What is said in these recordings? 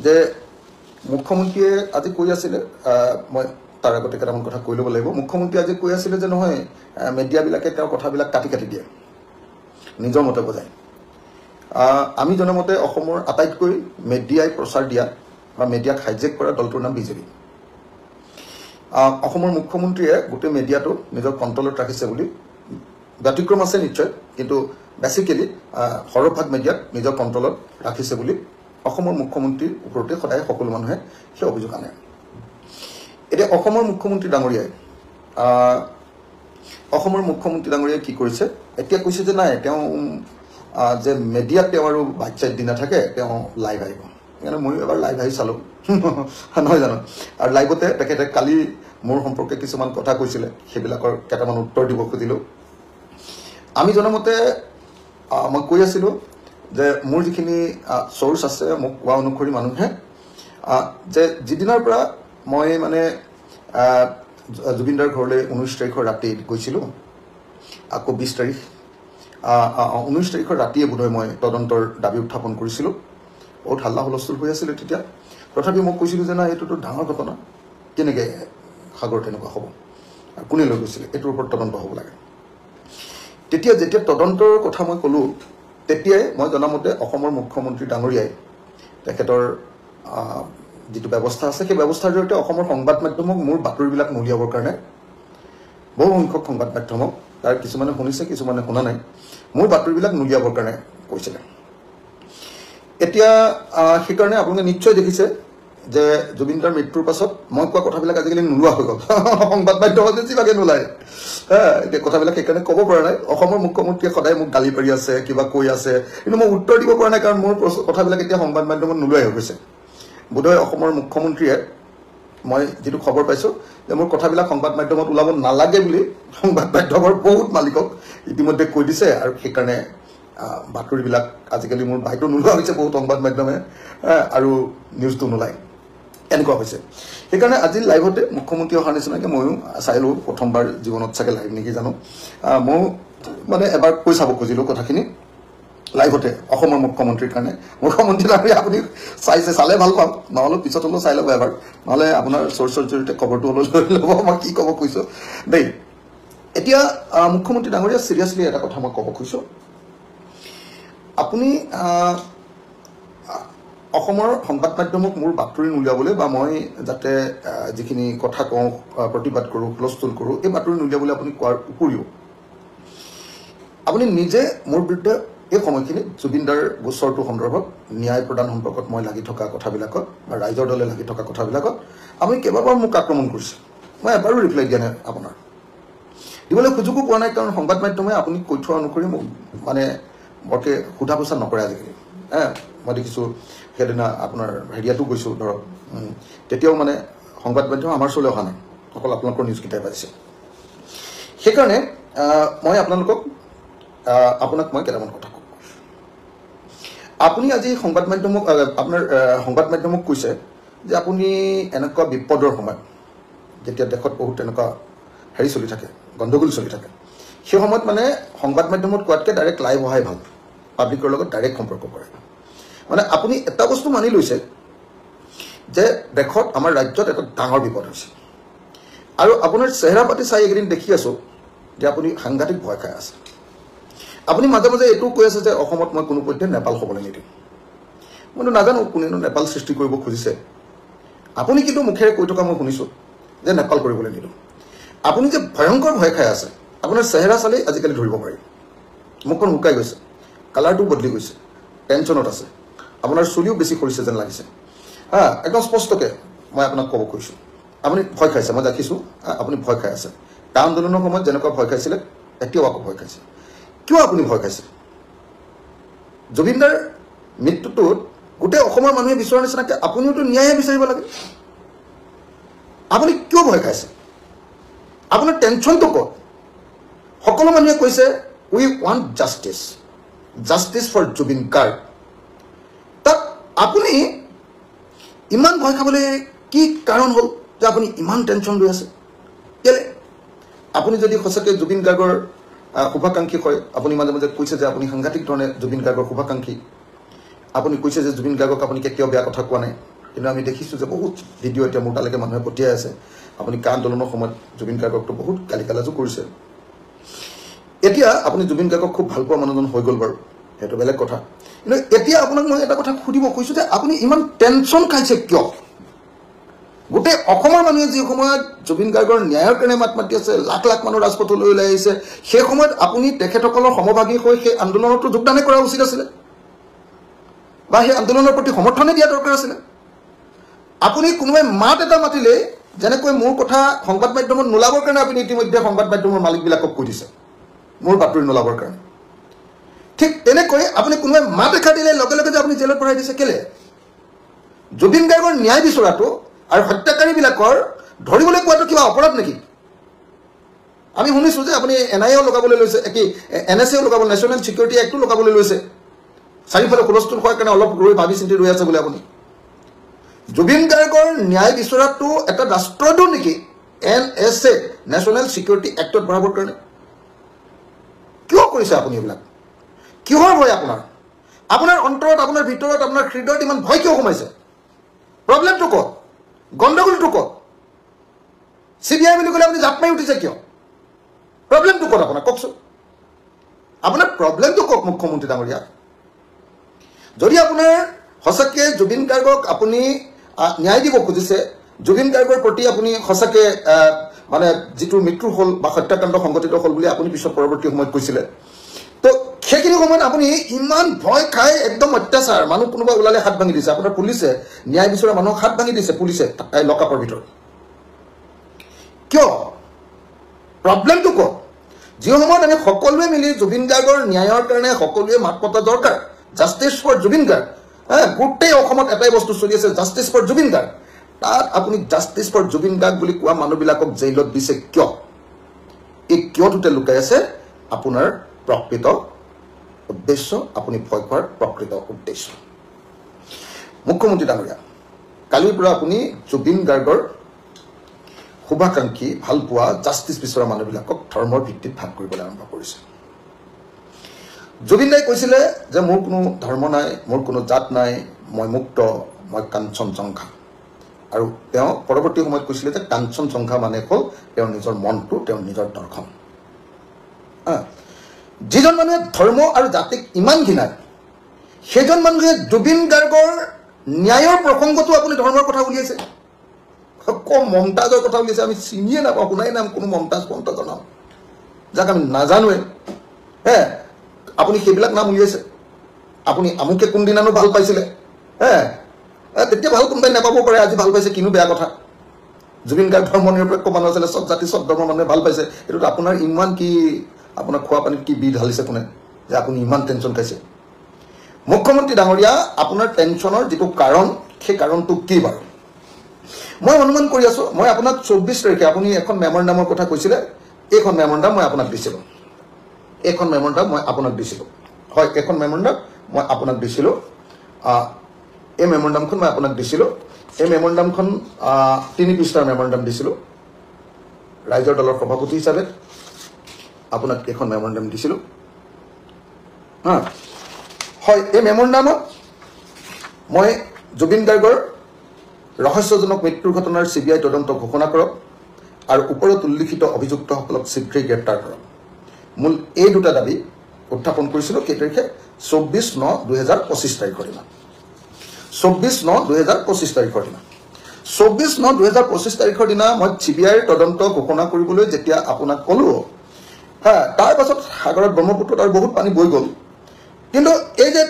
যে মুখ্যমন্ত্ৰীয়ে আজি কৈ আছিলে মই তাৰ আগতে কেইটামান কথা কৈ ল'ব লাগিব মুখ্যমন্ত্ৰীয়ে আজি কৈ আছিলে যে নহয় মিডিয়াবিলাকে তেওঁৰ কথাবিলাক কাটি কাটি দিয়ে নিজৰ মতে বজায় আমি জনামতে অসমৰ আটাইতকৈ মিডিয়াই প্ৰচাৰ দিয়া বা মিডিয়াক হাইজেক কৰা দলটোৰ নাম বিজেপি অসমৰ মুখ্যমন্ত্ৰীয়ে গোটেই মিডিয়াটো নিজৰ কণ্ট্ৰলত ৰাখিছে বুলি ব্যতিক্ৰম আছে নিশ্চয় কিন্তু বেচিকেলি সৰহভাগ মিডিয়াক নিজৰ কণ্ট্ৰলত ৰাখিছে বুলি অসমৰ মুখ্যমন্ত্ৰীৰ ওপৰতে সদায় সকলো মানুহে সেই অভিযোগ আনে এতিয়া অসমৰ মুখ্যমন্ত্ৰী ডাঙৰীয়াই কি কৰিছে এতিয়া কৈছে যে নাই তেওঁ যে মিডিয়াত তেওঁ আৰু বাচ্চাত দি নাথাকে তেওঁ লাইভ আহিব সেইকাৰণে ময়ো এবাৰ লাইভ আহি চালোঁ নহয় জানো আৰু লাইভতে তেখেতে কালি মোৰ সম্পৰ্কে কিছুমান কথা কৈছিলে সেইবিলাকৰ কেইটামান উত্তৰ দিব খুজিলোঁ আমি জনামতে মই কৈ আছিলোঁ যে মোৰ যিখিনি চ'ৰ্চ আছে মোক কোৱা অনুসৰি মানুহে যে যিদিনাৰ পৰা মই মানে জুবিনদাৰ ঘৰলৈ 19 তাৰিখৰ ৰাতি গৈছিলোঁ আকৌ 20 তাৰিখ 19 তাৰিখৰ ৰাতিয়ে বোধহয় মই তদন্তৰ দাবী উত্থাপন কৰিছিলোঁ বহুত হাল্লা হুলস্থুল হৈ আছিলে তেতিয়া তথাপি মই কৈছিলোঁ যে না এইটোতো ডাঙৰ ঘটনা কেনেকৈ সাগৰ তেনেকুৱা হ'ব আৰু কোনে লৈ গৈছিলে এইটোৰ ওপৰত তদন্ত হ'ব লাগে তেতিয়া যেতিয়া তদন্তৰ কথা মই ক'লোঁ তেতিয়াই মই জনামতে অসমৰ মুখ্যমন্ত্ৰী ডাঙৰীয়াই তেখেতৰ যিটো ব্যৱস্থা আছে সেই ব্যৱস্থাৰ জৰিয়তে অসমৰ সংবাদ মাধ্যমক মোৰ বাতৰিবিলাক নুলিয়াবৰ কাৰণে বহু সংখ্যক সংবাদ মাধ্যমক তাৰ কিছুমানে শুনিছে কিছুমানে শুনা নাই মোৰ বাতৰিবিলাক নুলিয়াবৰ কাৰণে কৈছিলে এতিয়া সেইকাৰণে আপোনালোকে নিশ্চয় দেখিছে যে জুবিনদাৰ মৃত্যুৰ পাছত মই কোৱা কথাবিলাক আজিকালি নোলোৱা হৈ গ'ল সংবাদ মাধ্যমত বেছিভাগে নোলায় এতিয়া কথাবিলাক সেইকাৰণে ক'ব পৰা নাই অসমৰ মুখ্যমন্ত্ৰীয়ে সদায় মোক গালি পাৰি আছে কিবা কৈ আছে কিন্তু মই উত্তৰ দিব পৰা নাই কাৰণ মোৰ কথাবিলাক এতিয়া সংবাদ মাধ্যমত নোলোৱাই হৈ গৈছে বোধহয় অসমৰ মুখ্যমন্ত্ৰীয়ে মই যিটো খবৰ পাইছোঁ যে মোৰ কথাবিলাক সংবাদ মাধ্যমত ওলাব নালাগে বুলি সংবাদ মাধ্যমৰ বহুত মালিকক ইতিমধ্যে কৈ দিছে আৰু সেইকাৰণে বাতৰিবিলাক আজিকালি মোৰ বাহিৰটো নোলোৱা হৈছে বহুত সংবাদ মাধ্যমে আৰু নিউজটো নোলায় এনেকুৱা হৈছে সেইকাৰণে আজি লাইভতে মুখ্যমন্ত্ৰী অহাৰ নিচিনাকৈ ময়ো চাইলোঁ প্ৰথমবাৰ জীৱনত চাগে লাইভ নেকি জানো ময়ো মানে এবাৰ কৈ চাব খুজিলোঁ কথাখিনি লাইভতে অসমৰ মুখ্যমন্ত্ৰীৰ কাৰণে মুখ্যমন্ত্ৰী ডাঙৰীয়া আপুনি চালে ভাল পাম নহ'লে পিছত হ'লেও চাই ল'ব এবাৰ নহ'লে আপোনাৰ চ'ৰ্চৰ জৰিয়তে খবৰটো হ'লেও লৈ ল'ব মই কি ক'ব খুজিছোঁ দেই এতিয়া মুখ্যমন্ত্ৰী ডাঙৰীয়া চিৰিয়াছলি এটা কথা মই ক'ব খুজিছোঁ আপুনি অসমৰ সংবাদ মাধ্যমক মোৰ বাতৰি নুলিয়াবলৈ বা মই যাতে যিখিনি কথা কওঁ প্ৰতিবাদ কৰোঁ হুলস্থুল কৰোঁ এই বাতৰি নুলিয়াবলৈ আপুনি কোৱাৰ উপৰিও আপুনি নিজে মোৰ বিৰুদ্ধে এই সময়খিনি জুবিনদাৰ গোচৰটো সন্দৰ্ভত ন্যায় প্ৰদান সম্পৰ্কত মই লাগি থকা কথাবিলাকত বা ৰাইজৰ দলে লাগি থকা কথাবিলাকত আপুনি কেইবাবাৰ মোক আক্ৰমণ কৰিছে মই এবাৰো ৰিপ্লাই দিয়া নাই আপোনাৰ দিবলৈ সুযোগো পোৱা নাই কাৰণ সংবাদ মাধ্যমে আপুনি কৈ থোৱা অনুসৰি মোক মানে বৰকৈ সোধা পোছা নকৰে আজিকালি মই দেখিছোঁ সেইদিনা আপোনাৰ হেৰিয়াতো গৈছোঁ ধৰক তেতিয়াও মানে সংবাদ মাধ্যম আমাৰ ওচৰলৈ অহা নাই অকল আপোনালোকৰ নিউজকেইটাই পাইছে সেইকাৰণে মই আপোনাক মই কেইটামান কথা কওঁ আপুনি আজি সংবাদ মাধ্যমক কৈছে যে আপুনি এনেকুৱা বিপদৰ সময়ত যেতিয়া দেশত বহুত তেনেকুৱা হেৰি চলি থাকে গণ্ডগোল চলি থাকে সেই সময়ত মানে সংবাদ মাধ্যমত কোৱাতকৈ ডাইৰেক্ট লাইভ অহাই ভাল পাব্লিকৰ লগত ডাইৰেক্ট সম্পৰ্ক কৰে মানে আপুনি এটা বস্তু মানি লৈছে যে দেশত আমাৰ ৰাজ্যত এটা ডাঙৰ বিপদ হৈছে আৰু আপোনাৰ চেহেৰা পাতি চাই এইকেইদিন দেখি আছোঁ যে আপুনি সাংঘাতিক ভয় খাই আছে আপুনি মাজে মাজে এইটো কৈ আছে যে অসমত মই কোনো পধ্যে নেপাল হ'বলৈ নিদিম মইতো নাজানো কোনেনো নেপাল সৃষ্টি কৰিব খুজিছে আপুনি কিন্তু মুখেৰে কৈ থকা মই শুনিছোঁ যে নেপাল কৰিবলৈ নিদিওঁ আপুনি যে ভয়ংকৰ ভয় খাই আছে আপোনাৰ চেহেৰা চালেই আজিকালি ধৰিব পাৰি মুখখন শুকাই গৈছে কালাৰটো বদলি গৈছে টেনশ্যনত আছে আপোনাৰ চুলিও বেছি সৰিছে যেন লাগিছে একদম স্পষ্টকৈ মই আপোনাক ক'ব কৈছোঁ আপুনি ভয় খাইছে মই দেখিছোঁ আপুনি ভয় খাই আছে কা আন্দোলনৰ সময়ত যেনেকুৱা ভয় খাইছিলে এতিয়াও আকৌ ভয় খাইছে কিয় আপুনি ভয় খাইছে জুবিনদাৰ মৃত্যুটোত গোটেই অসমৰ মানুহে বিচৰাৰ নিচিনাকৈ আপুনিওতো ন্যায় বিচাৰিব লাগে আপুনি কিয় ভয় খাইছে আপোনাৰ টেনশ্যনটো ক'ত সকলো মানুহে কৈছে we want justice for Zubeen Garg তাত আপুনি ইমান ভয় খাবলৈ কি কাৰণ হ'ল যে আপুনি ইমান টেনশ্যন লৈ আছে কেলে আপুনি যদি সঁচাকৈ জুবিন গাৰ্গৰ শুভাকাংক্ষী হয় আপুনি মাজে মাজে কৈছে যে আপুনি সাংঘাতিক ধৰণে জুবিন গাৰ্গৰ শুভাকাংক্ষী আপুনি কৈছে যে জুবিন গাৰ্গক আপুনি কেতিয়াও বেয়া কথা কোৱা নাই কিন্তু আমি দেখিছোঁ যে বহুত ভিডিঅ' এতিয়া মোৰ তালৈকে মানুহে পঠিয়াই আছে আপুনি কা আন্দোলনৰ সময়ত জুবিন গাৰ্গকতো বহুত গালি গালাজো কৰিছে এতিয়া আপুনি জুবিন গাৰ্গক খুব ভাল পোৱা মানুহজন হৈ গ'ল বাৰু সেইটো বেলেগ কথা কিন্তু এতিয়া আপোনাক মই এটা কথা সুধিব কৈছোঁ যে আপুনি ইমান টেনশ্যন খাইছে কিয় গোটেই অসমৰ মানুহে যি সময়ত জুবিন গাৰ্গৰ ন্যায়ৰ কাৰণে মাত মাতি আছে লাখ লাখ মানুহ ৰাজপথলৈ ওলাই আহিছে সেই সময়ত আপুনি তেখেতসকলৰ সমভাগী হৈ সেই আন্দোলনতো যোগদানে কৰা উচিত আছিলে বা সেই আন্দোলনৰ প্ৰতি সমৰ্থনে দিয়া দৰকাৰ আছিলে আপুনি কোনোবাই মাত এটা মাতিলে যেনেকৈ মোৰ কথা সংবাদ মাধ্যমত নোলাবৰ কাৰণে আপুনি ইতিমধ্যে সংবাদ মাধ্যমৰ মালিকবিলাকক কৈ দিছে মোৰ বাতৰি নোলাবৰ কাৰণে ঠিক তেনেকৈ আপুনি কোনোবাই মাত এষাৰ দিলে লগে লগে যে আপুনি জেলত ভৰাই দিছে কেলে জুবিন গাৰ্গৰ ন্যায় বিচৰাটো আৰু হত্যাকাৰীবিলাকৰ ধৰিবলৈ কোৱাটো কিবা অপৰাধ নেকি আমি শুনিছোঁ যে আপুনি NIA লগাবলৈ লৈছে কি NSA লগাবলৈ নেশ্যনেল ছিকিউৰিটি এক্টো লগাবলৈ লৈছে চাৰিওফালে হুলস্থুল হোৱাৰ কাৰণে অলপ ৰৈ ভাবি চিন্তি ৰৈ আছে বোলে আপুনি জুবিন গাৰ্গৰ ন্যায় বিচৰাটো এটা ৰাষ্ট্ৰদ্ৰোহ নেকি NSA নেশ্যনেল ছিকিউৰিটি এক্টত ভৰাবৰ কাৰণে কিয় কৰিছে আপুনি এইবিলাক কিহৰ ভয় আপোনাৰ অন্তৰত আপোনাৰ ভিতৰত আপোনাৰ হৃদয়ত ইমান ভয় কিয় সোমাইছে প্ৰব্লেমটো ক'ত গণ্ডগোলটো ক'ত CBI বুলি ক'লে আপুনি জাপ মাৰি উঠিছে কিয় প্ৰব্লেমটো ক'ত আপোনাৰ কওকচোন আপোনাৰ প্ৰব্লেমটো কওক মুখ্যমন্ত্ৰী ডাঙৰীয়া যদি আপোনাৰ সঁচাকৈ জুবিন গাৰ্গক আপুনি ন্যায় দিব খুজিছে জুবিন গাৰ্গৰ প্ৰতি আপুনি সঁচাকৈ মানে যিটো মৃত্যু হ'ল বা হত্যাকাণ্ড সংঘটিত হ'ল বুলি আপুনি পিছত পৰৱৰ্তী সময়ত কৈছিলে তো সেইখিনি সময়ত আপুনি ইমান ভয় খাই একদম অত্যাচাৰ মানুহ কোনোবা ওলালে হাত ভাঙি দিছে আপোনাৰ পুলিচে ন্যায় বিচৰা মানুহক হাত ভাঙি দিছে পুলিচে লকআপৰ ভিতৰত কিয় প্ৰব্লেমটো ক'ত যি সময়ত আমি সকলোৱে মিলি জুবিন গাৰ্গৰ ন্যায়ৰ কাৰণে সকলোৱে মাত মতা দৰকাৰ জাষ্টিছ ফৰ জুবিন গাৰ্গ গোটেই অসমত এটাই বস্তু চলি আছে জাষ্টিছ ফৰ জুবিন গাৰ্গ তাত আপুনি জাষ্টিছ ফৰ জুবিন গাৰ্গ বুলি কোৱা মানুহবিলাকক জেইলত দিছে কিয় এই কিয়টোতে লুকাই আছে আপোনাৰ প্ৰকৃত উদ্দেশ্য আপুনি ভয় খোৱাৰ প্ৰকৃত উদ্দেশ্য মুখ্যমন্ত্ৰী ডাঙৰীয়া কালিৰ পৰা আপুনি জুবিন গাৰ্গৰ শুভাকাংক্ষী ভাল পোৱা জাষ্টিছ বিচৰা মানুহবিলাকক ধৰ্মৰ ভিত্তিত ভাগ কৰিবলৈ আৰম্ভ কৰিছে জুবিন দাই কৈছিলে যে মোৰ কোনো ধৰ্ম নাই মোৰ কোনো জাত নাই মই মুক্ত মই কাঞ্চনজংঘা আৰু তেওঁ পৰৱৰ্তী সময়ত কৈছিলে যে কাঞ্চনজংঘা মানে হ'ল তেওঁৰ নিজৰ মনটো তেওঁৰ নিজৰ দৰ্শন যিজন মানুহে ধৰ্ম আৰু জাতিক ইমান ঘৃণায় সেইজন মানুহে জুবিন গাৰ্গৰ ন্যায়ৰ প্ৰসংগটো আপুনি ধৰ্মৰ কথা উলিয়াইছে কম মমতাজৰ কথা উলিয়াইছে আমি চিনিয়ে নাপাওঁ শুনাই নাম কোনো মমতাজৰ নাম যাক আমি নাজানোৱে আপুনি সেইবিলাক নাম উলিয়াইছে আপুনি আমুকে কোনদিনানো ভাল পাইছিলে তেতিয়া ভাল কোনোবাই নাপাব পাৰে আজি ভাল পাইছে কিনো বেয়া কথা জুবিন গাৰ্গ ধৰ্ম নিৰপেক্ষ মানুহ আছিলে চব জাতি চব ধৰ্মৰ মানুহে ভাল পাইছে এইটোত আপোনাৰ ইমান কি আপোনাৰ খোৱা পানীত কি বিধ ঢালিছে কোনে যে আপুনি ইমান টেনশ্যন খাইছে মুখ্যমন্ত্ৰী ডাঙৰীয়া আপোনাৰ টেনশ্যনৰ যিটো কাৰণ সেই কাৰণটো কি বাৰু মই অনুমান কৰি আছোঁ মই আপোনাক 24 তাৰিখে আপুনি এখন মেমৰেণ্ডামৰ কথা কৈছিলে এইখন মেমৰেণ্ডাম মই আপোনাক দিছিলোঁ হয় এখন মেমৰেণ্ডাম মই আপোনাক দিছিলোঁ এই মেমৰেণ্ডামখন মই আপোনাক দিছিলোঁ এই মেমৰেণ্ডামখন 3 পৃষ্ঠাৰ মেমৰেণ্ডাম দিছিলোঁ ৰাইজৰ দলৰ সভাপতি হিচাপে আপোনাক এখন মেমৰেণ্ডাম দিছিলোঁ হয় এই মেমৰেণ্ডামত মই জুবিন গাৰ্গৰ ৰহস্যজনক মৃত্যুৰ ঘটনাৰ CBI তদন্ত ঘোষণা কৰক আৰু ওপৰত উল্লিখিত অভিযুক্তসকলক শীঘ্ৰেই গ্ৰেপ্তাৰ কৰক মূল এই দুটা দাবী উত্থাপন কৰিছিলোঁ কেই তাৰিখে 24/9/2025 তাৰিখৰ দিনা 24/9/2025 তাৰিখৰ দিনা 24/9/2025 তাৰিখৰ দিনা মই CBIৰ তদন্ত ঘোষণা কৰিবলৈ যেতিয়া আপোনাক ক'লোঁ তাৰ পাছত সাগৰত ব্ৰহ্মপুত্ৰত আৰু বহুত পানী বৈ গ'ল কিন্তু এই যে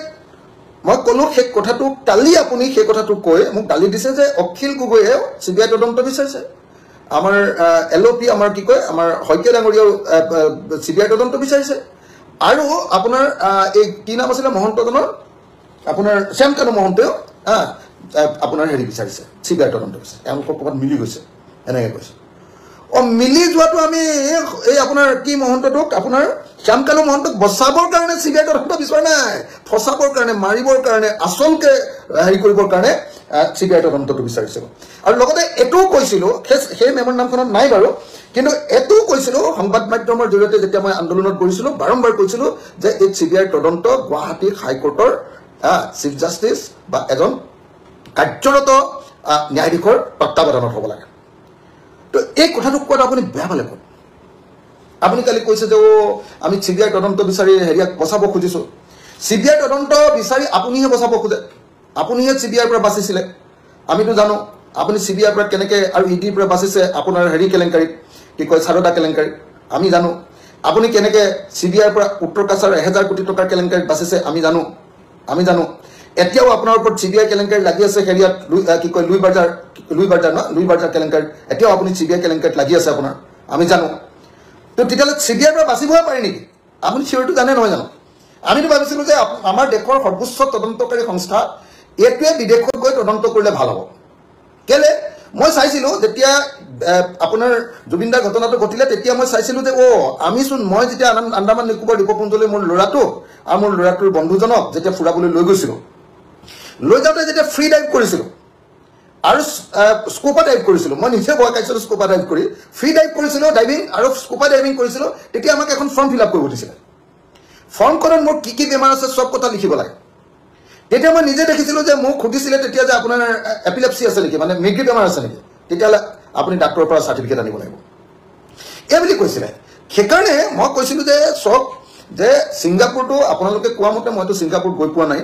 মই ক'লোঁ সেই কথাটো কালি আপুনি সেই কথাটো কৈ মোক গালি দিছে যে অখিল গগৈয়ে CBI তদন্ত বিচাৰিছে আমাৰ LOP আমাৰ কি কয় আমাৰ শইকীয়া ডাঙৰীয়াও CBI তদন্ত বিচাৰিছে আৰু আপোনাৰ এই কি নাম আছিলে মহন্তজনৰ আপোনাৰ শ্যামকানু মহন্তেও আপোনাৰ হেৰি বিচাৰিছে CBI তদন্ত বিচাৰিছে তেওঁলোকৰ ক'ৰবাত মিলি গৈছে এনেকৈ কৈছে মিলি যোৱাটো আমি এই আপোনাৰ কি মহন্তটোক আপোনাৰ শ্যামকানু মহন্তক বচাবৰ কাৰণে CBI তদন্ত বিচৰা নাই ফচাবৰ কাৰণে মাৰিবৰ কাৰণে আচলকে হেৰি কৰিবৰ কাৰণে CBI তদন্তটো বিচাৰিছিল আৰু লগতে এইটোও কৈছিলোঁ সেই মেমৰেণ্ডামখনত নাই বাৰু কিন্তু এইটোও কৈছিলোঁ সংবাদ মাধ্যমৰ জৰিয়তে যেতিয়া মই আন্দোলনত কৰিছিলোঁ বাৰম্বাৰ কৈছিলোঁ যে এই CBI তদন্ত গুৱাহাটী হাইকোৰ্টৰ চিফ জাষ্টিছ বা এজন কাৰ্যৰত ন্যায়াধীশৰ তত্ত্বাৱধানত হ'ব লাগে তো এই কথাটো কোৱাত আপুনি বেয়া পালে ক'ত আপুনি কালি কৈছে যে আমি CBI তদন্ত বিচাৰি হেৰিয়াক বচাব খুজিছোঁ CBI তদন্ত বিচাৰি আপুনিহে বচাব খোজে আপুনিহে CBIৰ পৰা বাচিছিলে আমিতো জানো আপুনি CBIৰ পৰা কেনেকৈ আৰু EDৰ পৰা বাচিছে আপোনাৰ হেৰি কেলেংকাৰীত কি কয় সাৰদা কেলেংকাৰীত আমি জানো আপুনি কেনেকৈ CBIৰ পৰা উত্তৰ কাছাৰ 1000 কোটি টকাৰ কেলেংকাৰীত বাচিছে আমি জানো এতিয়াও আপোনাৰ ওপৰত CBI কেলেংকাৰী লাগি আছে হেৰিয়াত কি কয় লুই বাজাৰ কেলেংকাৰীত এতিয়াও আপুনি CBI কেলেংকাৰীত লাগি আছে আপোনাৰ আমি জানো তো তেতিয়াহ'লে CBIৰ পৰা বাচিবহে পাৰি নেকি আপুনি চিয়ৰটো জানে নহয় জানো আমিতো ভাবিছিলোঁ যে আমাৰ দেশৰ সৰ্বোচ্চ তদন্তকাৰী সংস্থা এইটোৱে বিদেশত গৈ তদন্ত কৰিলে ভাল হ'ব কেলে মই চাইছিলোঁ যেতিয়া আপোনাৰ জুবিনদাৰ ঘটনাটো ঘটিলে তেতিয়া মই চাইছিলোঁ যে আমিচোন মই যেতিয়া আন্দামান নিকোবৰ দ্বীপপুঞ্জলৈ মোৰ ল'ৰাটো আৰু মোৰ ল'ৰাটোৰ বন্ধুজনক যেতিয়া ফুৰাবলৈ লৈ গৈছিলোঁ লৈ যাওঁতে যেতিয়া ফ্ৰী ডাইভ কৰিছিলোঁ আৰু স্কুপা ডাইভ কৰিছিলোঁ মই নিজে ভয় খাইছিলোঁ স্কুপা ডাইভ কৰি ফ্ৰী ডাইভ কৰিছিলোঁ ডাইভিং আৰু স্কুপা ডাইভিং কৰিছিলোঁ তেতিয়া আমাক এখন ফৰ্ম ফিল আপ কৰিব দিছিলে ফৰ্মখনত মোৰ কি বেমাৰ আছে চব কথা লিখিব লাগে তেতিয়া মই নিজে দেখিছিলোঁ যে মোক সুধিছিলে তেতিয়া যে আপোনাৰ এপিলেপচি আছে নেকি মানে মিগ্ৰী বেমাৰ আছে নেকি তেতিয়াহ'লে আপুনি ডাক্তৰৰ পৰা চাৰ্টিফিকেট আনিব লাগিব এই বুলি কৈছিলে সেইকাৰণে মই কৈছিলোঁ যে চব যে ছিংগাপুৰটো আপোনালোকে কোৱা মতে মইতো ছিংগাপুৰ গৈ পোৱা নাই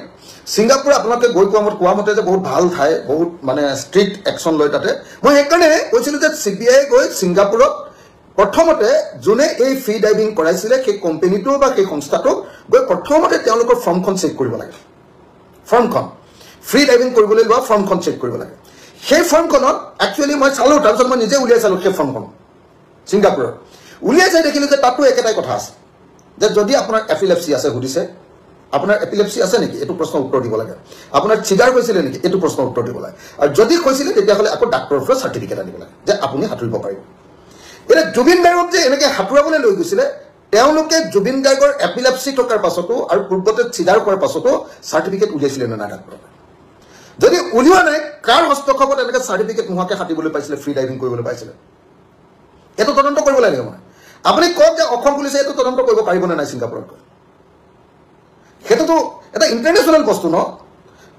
ছিংগাপুৰ আপোনালোকে গৈ কোৱা মতে যে বহুত ভাল ঠাই বহুত মানে ষ্ট্ৰিক্ট একশ্যন লয় তাতে মই সেইকাৰণে কৈছিলোঁ যে CBI গৈ ছিংগাপুৰত প্ৰথমতে যোনে এই ফ্ৰী ডাইভিং কৰাইছিলে সেই কোম্পানীটো বা সেই সংস্থাটোক গৈ প্ৰথমতে তেওঁলোকৰ ফৰ্মখন চেক কৰিব লাগে ফৰ্মখন ফ্ৰী ডাইভিং কৰিবলৈ লোৱা ফৰ্মখন চেক কৰিব লাগে সেই ফৰ্মখনত একচুৱেলি মই চালোঁ তাৰপিছত মই নিজে উলিয়াই চালোঁ সেই ফৰ্মখন ছিংগাপুৰত উলিয়াই চাই দেখিলোঁ যে তাতো একেটাই কথা আছে যে যদি আপোনাৰ এপিলেপচি আছে সুধিছে আপোনাৰ এপিলেপচি আছে নেকি এইটো প্ৰশ্নৰ উত্তৰ দিব লাগে আপোনাৰ চিগাৰ হৈছিলে নেকি এইটো প্ৰশ্নৰ উত্তৰ দিব লাগে আৰু যদি হৈছিলে তেতিয়াহ'লে আকৌ ডাক্তৰৰ পৰা চাৰ্টিফিকেট আনিব লাগে যে আপুনি সাঁতুৰিব পাৰিব এতিয়া জুবিন গাৰ্গক যে এনেকৈ সাঁতুৰাবলৈ লৈ গৈছিলে তেওঁলোকে জুবিন গাৰ্গৰ এপিলেপচি থকাৰ পাছতো আৰু পূৰ্বতে চিগাৰ কৰাৰ পাছতো চাৰ্টিফিকেট উলিয়াইছিলে নে নাই ডাক্তৰৰ যদি উলিওৱা নাই কাৰ হস্তক্ষেপত এনেকৈ চাৰ্টিফিকেট নোহোৱাকৈ সাঁতুৰিবলৈ পাইছিলে ফ্ৰী ডাইভিং কৰিবলৈ পাইছিলে এইটো তদন্ত কৰিব লাগে মানে আপুনি কওক যে অসম পুলিচে এইটো তদন্ত কৰিব পাৰিবনে নাই ছিংগাপুৰত গৈ সেইটোতো এটা ইণ্টাৰনেশ্যনেল বস্তু ন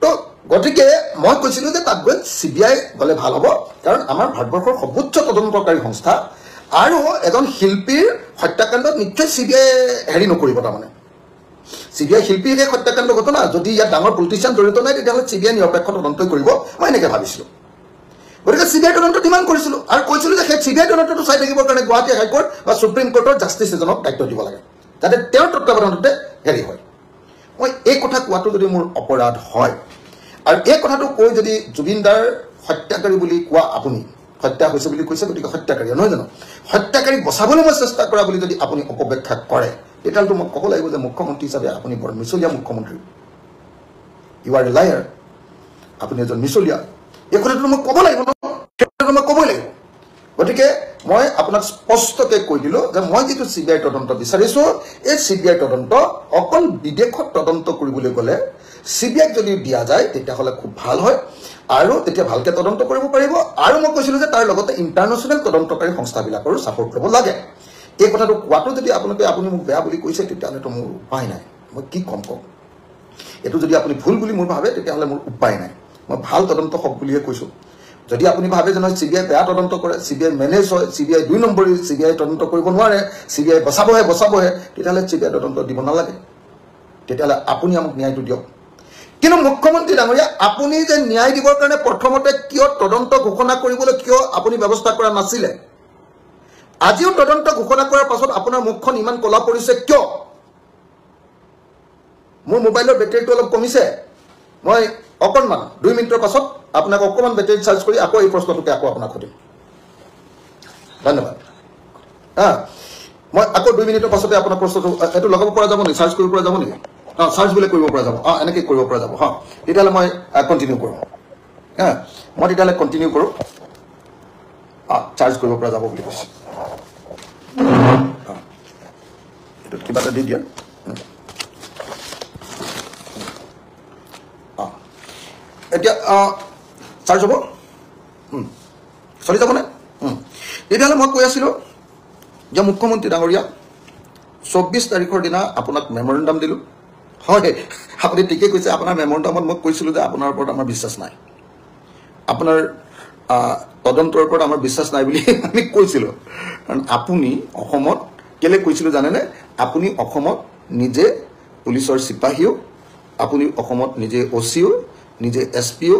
তো গতিকে মই কৈছিলোঁ যে তাত গৈ CBI গ'লে ভাল হ'ব কাৰণ আমাৰ ভাৰতবৰ্ষৰ সৰ্বোচ্চ তদন্তকাৰী সংস্থা আৰু এজন শিল্পীৰ হত্যাকাণ্ডত নিশ্চয় CBI হেৰি নকৰিব তাৰমানে CBI শিল্পীৰ সেই হত্যাকাণ্ড ঘটনা যদি ইয়াত ডাঙৰ পলিটিচিয়ান জড়িত নাই তেতিয়াহ'লে CBI নিৰপেক্ষ তদন্ত কৰিব মই এনেকৈ ভাবিছিলোঁ গতিকে CBI তদন্ত ডিমাণ্ড কৰিছিলোঁ আৰু কৈছিলোঁ যে সেই CBI তদন্তটো চাই থাকিবৰ কাৰণে গুৱাহাটী হাইকোৰ্ট বা সুপ্ৰিম কোৰ্টৰ জাষ্টিছ এজনক দায়িত্ব দিব লাগে যাতে তেওঁৰ তত্ত্বাৱধানতে হেৰি হয় মই এই কথা কোৱাটো যদি মোৰ অপৰাধ হয় আৰু এই কথাটো কৈ যদি জুবিনদাৰ হত্যাকাৰী বুলি কোৱা আপুনি হত্যা হৈছে বুলি কৈছে গতিকে হত্যাকাৰী নহয় জানো হত্যাকাৰীক বচাবলৈ মই চেষ্টা কৰা বুলি যদি আপুনি অপব্যাখ্যা কৰে তেতিয়াহ'লেতো মই ক'ব লাগিব যে মুখ্যমন্ত্ৰী হিচাপে আপুনি বৰ মিছলীয়া মুখ্যমন্ত্ৰী ইউ আৰ এ লায়াৰ আপুনি এজন মিছলীয়া এই কথাটো মই ক'ব লাগিব ন সেইটোতো মই ক'বই লাগিব গতিকে মই আপোনাক স্পষ্টকৈ কৈ দিলোঁ যে মই যিটো CBI তদন্ত বিচাৰিছোঁ এই CBI তদন্ত অকল বিদেশত তদন্ত কৰিবলৈ গ'লে CBIক যদি দিয়া যায় তেতিয়াহ'লে খুব ভাল হয় আৰু তেতিয়া ভালকৈ তদন্ত কৰিব পাৰিব আৰু মই কৈছিলোঁ যে তাৰ লগতে ইণ্টাৰনেশ্যনেল তদন্তকাৰী সংস্থাবিলাকৰো ছাপোৰ্ট ল'ব লাগে এই কথাটো কোৱাটো যদি আপুনি মোক বেয়া বুলি কৈছে তেতিয়াহ'লেতো মোৰ উপায় নাই মই কি কম এইটো যদি আপুনি ভুল বুলি মোৰ ভাবে তেতিয়াহ'লে মোৰ উপায় নাই মই ভাল তদন্ত হওক বুলিহে কৈছোঁ যদি আপুনি ভাবে যে নহয় CBI বেয়া তদন্ত কৰে CBI মেনেজ হয় CBI 2 নম্বৰী CBI তদন্ত কৰিব নোৱাৰে CBI বচাবহে তেতিয়াহ'লে CBI তদন্ত দিব নালাগে তেতিয়াহ'লে আপুনি আমাক ন্যায়টো দিয়ক কিন্তু মুখ্যমন্ত্ৰী ডাঙৰীয়া আপুনি যে ন্যায় দিবৰ কাৰণে প্ৰথমতে কিয় তদন্ত ঘোষণা কৰিবলৈ কিয় আপুনি ব্যৱস্থা কৰা নাছিলে আজিও তদন্ত ঘোষণা কৰাৰ পাছত আপোনাৰ মুখখন ইমান কলা পৰিছে কিয় মোৰ মোবাইলৰ বেটাৰীটো অলপ কমিছে মই অকণমান 2 মিনিটৰ পাছত আপোনাক অকণমান বেটাৰী চাৰ্জ কৰি আকৌ এই প্ৰশ্নটোকে আকৌ আপোনাক সুধিম ধন্যবাদ মই আকৌ 2 মিনিটৰ পাছতে আপোনাৰ প্ৰশ্নটো এইটো লগাব পৰা যাব নেকি চাৰ্জ কৰিব পৰা যাব নেকি চাৰ্জ বোলে কৰিব পৰা যাব এনেকৈ কৰিব পৰা যাব তেতিয়াহ'লে মই কণ্টিনিউ কৰোঁ মই তেতিয়াহ'লে কণ্টিনিউ কৰোঁ চাৰ্জ কৰিব পৰা যাব বুলি কৈছে এইটোত কিবা এটা দি দিয়া এতিয়া চাৰ্জ হ'ব চলি যাবনে তেতিয়াহ'লে মই কৈ আছিলোঁ যে মুখ্যমন্ত্ৰী ডাঙৰীয়া 24 তাৰিখৰ দিনা আপোনাক মেমৰেণ্ডাম দিলোঁ হয় আপুনি ঠিকেই কৈছে আপোনাৰ মেমৰেণ্ডামত মই কৈছিলোঁ যে আপোনাৰ ওপৰত আমাৰ বিশ্বাস নাই আপোনাৰ তদন্তৰ ওপৰত আমাৰ বিশ্বাস নাই বুলি আমি কৈছিলোঁ কাৰণ আপুনি অসমত কেলে কৈছিলোঁ জানেনে আপুনি অসমত নিজে পুলিচৰ চিপাহীও আপুনি অসমত নিজে OCও নিজে SPও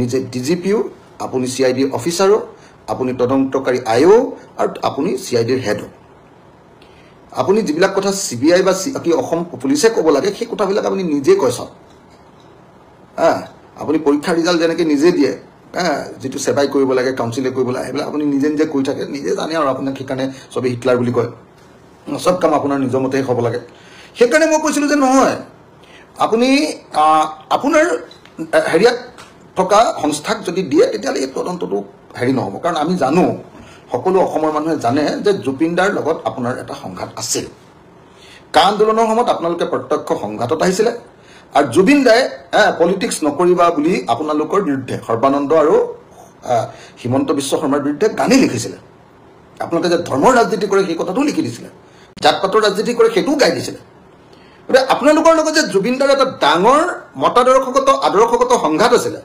নিজে DGPও আপুনি CID অফিচাৰো আপুনি তদন্তকাৰী IO আৰু আপুনি CIDৰ হেডো আপুনি যিবিলাক কথা CBI বা কি অসম পুলিচে ক'ব লাগে সেই কথাবিলাক আপুনি নিজে কৈ চাওক আপুনি পৰীক্ষাৰ ৰিজাল্ট যেনেকৈ নিজে দিয়ে যেটো সেৱাই কৰিব লাগে কাউন্সিলে কৰিব লাগে এবিলাক আপুনি নিজে নিজে কৈ থাকে নিজে জানে আৰু আপোনাক সেইকাৰণে সবে হিটলাৰ বুলি কয় সব কাম আপোনাৰ নিজৰ মতে হ'ব লাগে সেইকাৰণে মই কৈছিলোঁ যে নহয় আপুনি আপোনাৰ হেৰিয়াত থকা সংস্থাক যদি দিয়ে তেতিয়াহ'লে এই তদন্তটো হেৰি নহ'ব কাৰণ আমি জানো সকলো অসমৰ মানুহে জানে যে জুবিনদাৰ লগত আপোনাৰ এটা সংঘাত আছিল কা আন্দোলনৰ সময়ত আপোনালোকে প্ৰত্যক্ষ সংঘাতত আহিছিলে আৰু জুবিন দায়ে পলিটিক্স নকৰিবা বুলি আপোনালোকৰ বিৰুদ্ধে সৰ্বানন্দ আৰু হিমন্ত বিশ্ব শৰ্মাৰ বিৰুদ্ধে গানে লিখিছিলে আপোনালোকে যে ধৰ্মৰ ৰাজনীতি কৰে সেই কথাটো লিখি দিছিলে জাতপাতৰ ৰাজনীতি কৰে সেইটোও গাই দিছিলে গতিকে আপোনালোকৰ লগত যে জুবিন দাৰ এটা ডাঙৰ আদৰ্শগত সংঘাত আছিলে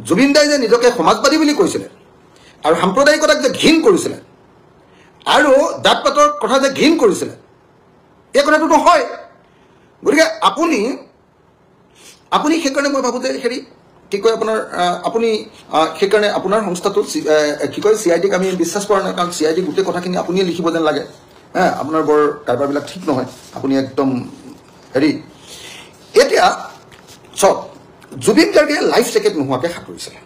জুবিন দাই যে নিজকে সমাজবাদী বুলি কৈছিলে আৰু সাম্প্ৰদায়িকতাক যে ঘিণ কৰিছিলে আৰু জাতপাতৰ কথা যে ঘিণ কৰিছিলে এই কথাটো নহয় গতিকে আপুনি সেইকাৰণে মই ভাবোঁ যে হেৰি কি কয় আপোনাৰ আপুনি সেইকাৰণে আপোনাৰ সংস্থাটো কি কয় CIDক আমি বিশ্বাস কৰা নাই কাৰণ CID গোটেই কথাখিনি আপুনিয়ে লিখিব যেন লাগে আপোনাৰ বৰ কাৰবাৰবিলাক ঠিক নহয় আপুনি একদম হেৰি এতিয়া চব জুবিন গাৰ্গে লাইফ জেকেট নোহোৱাকৈ সাঁতুৰিছিলে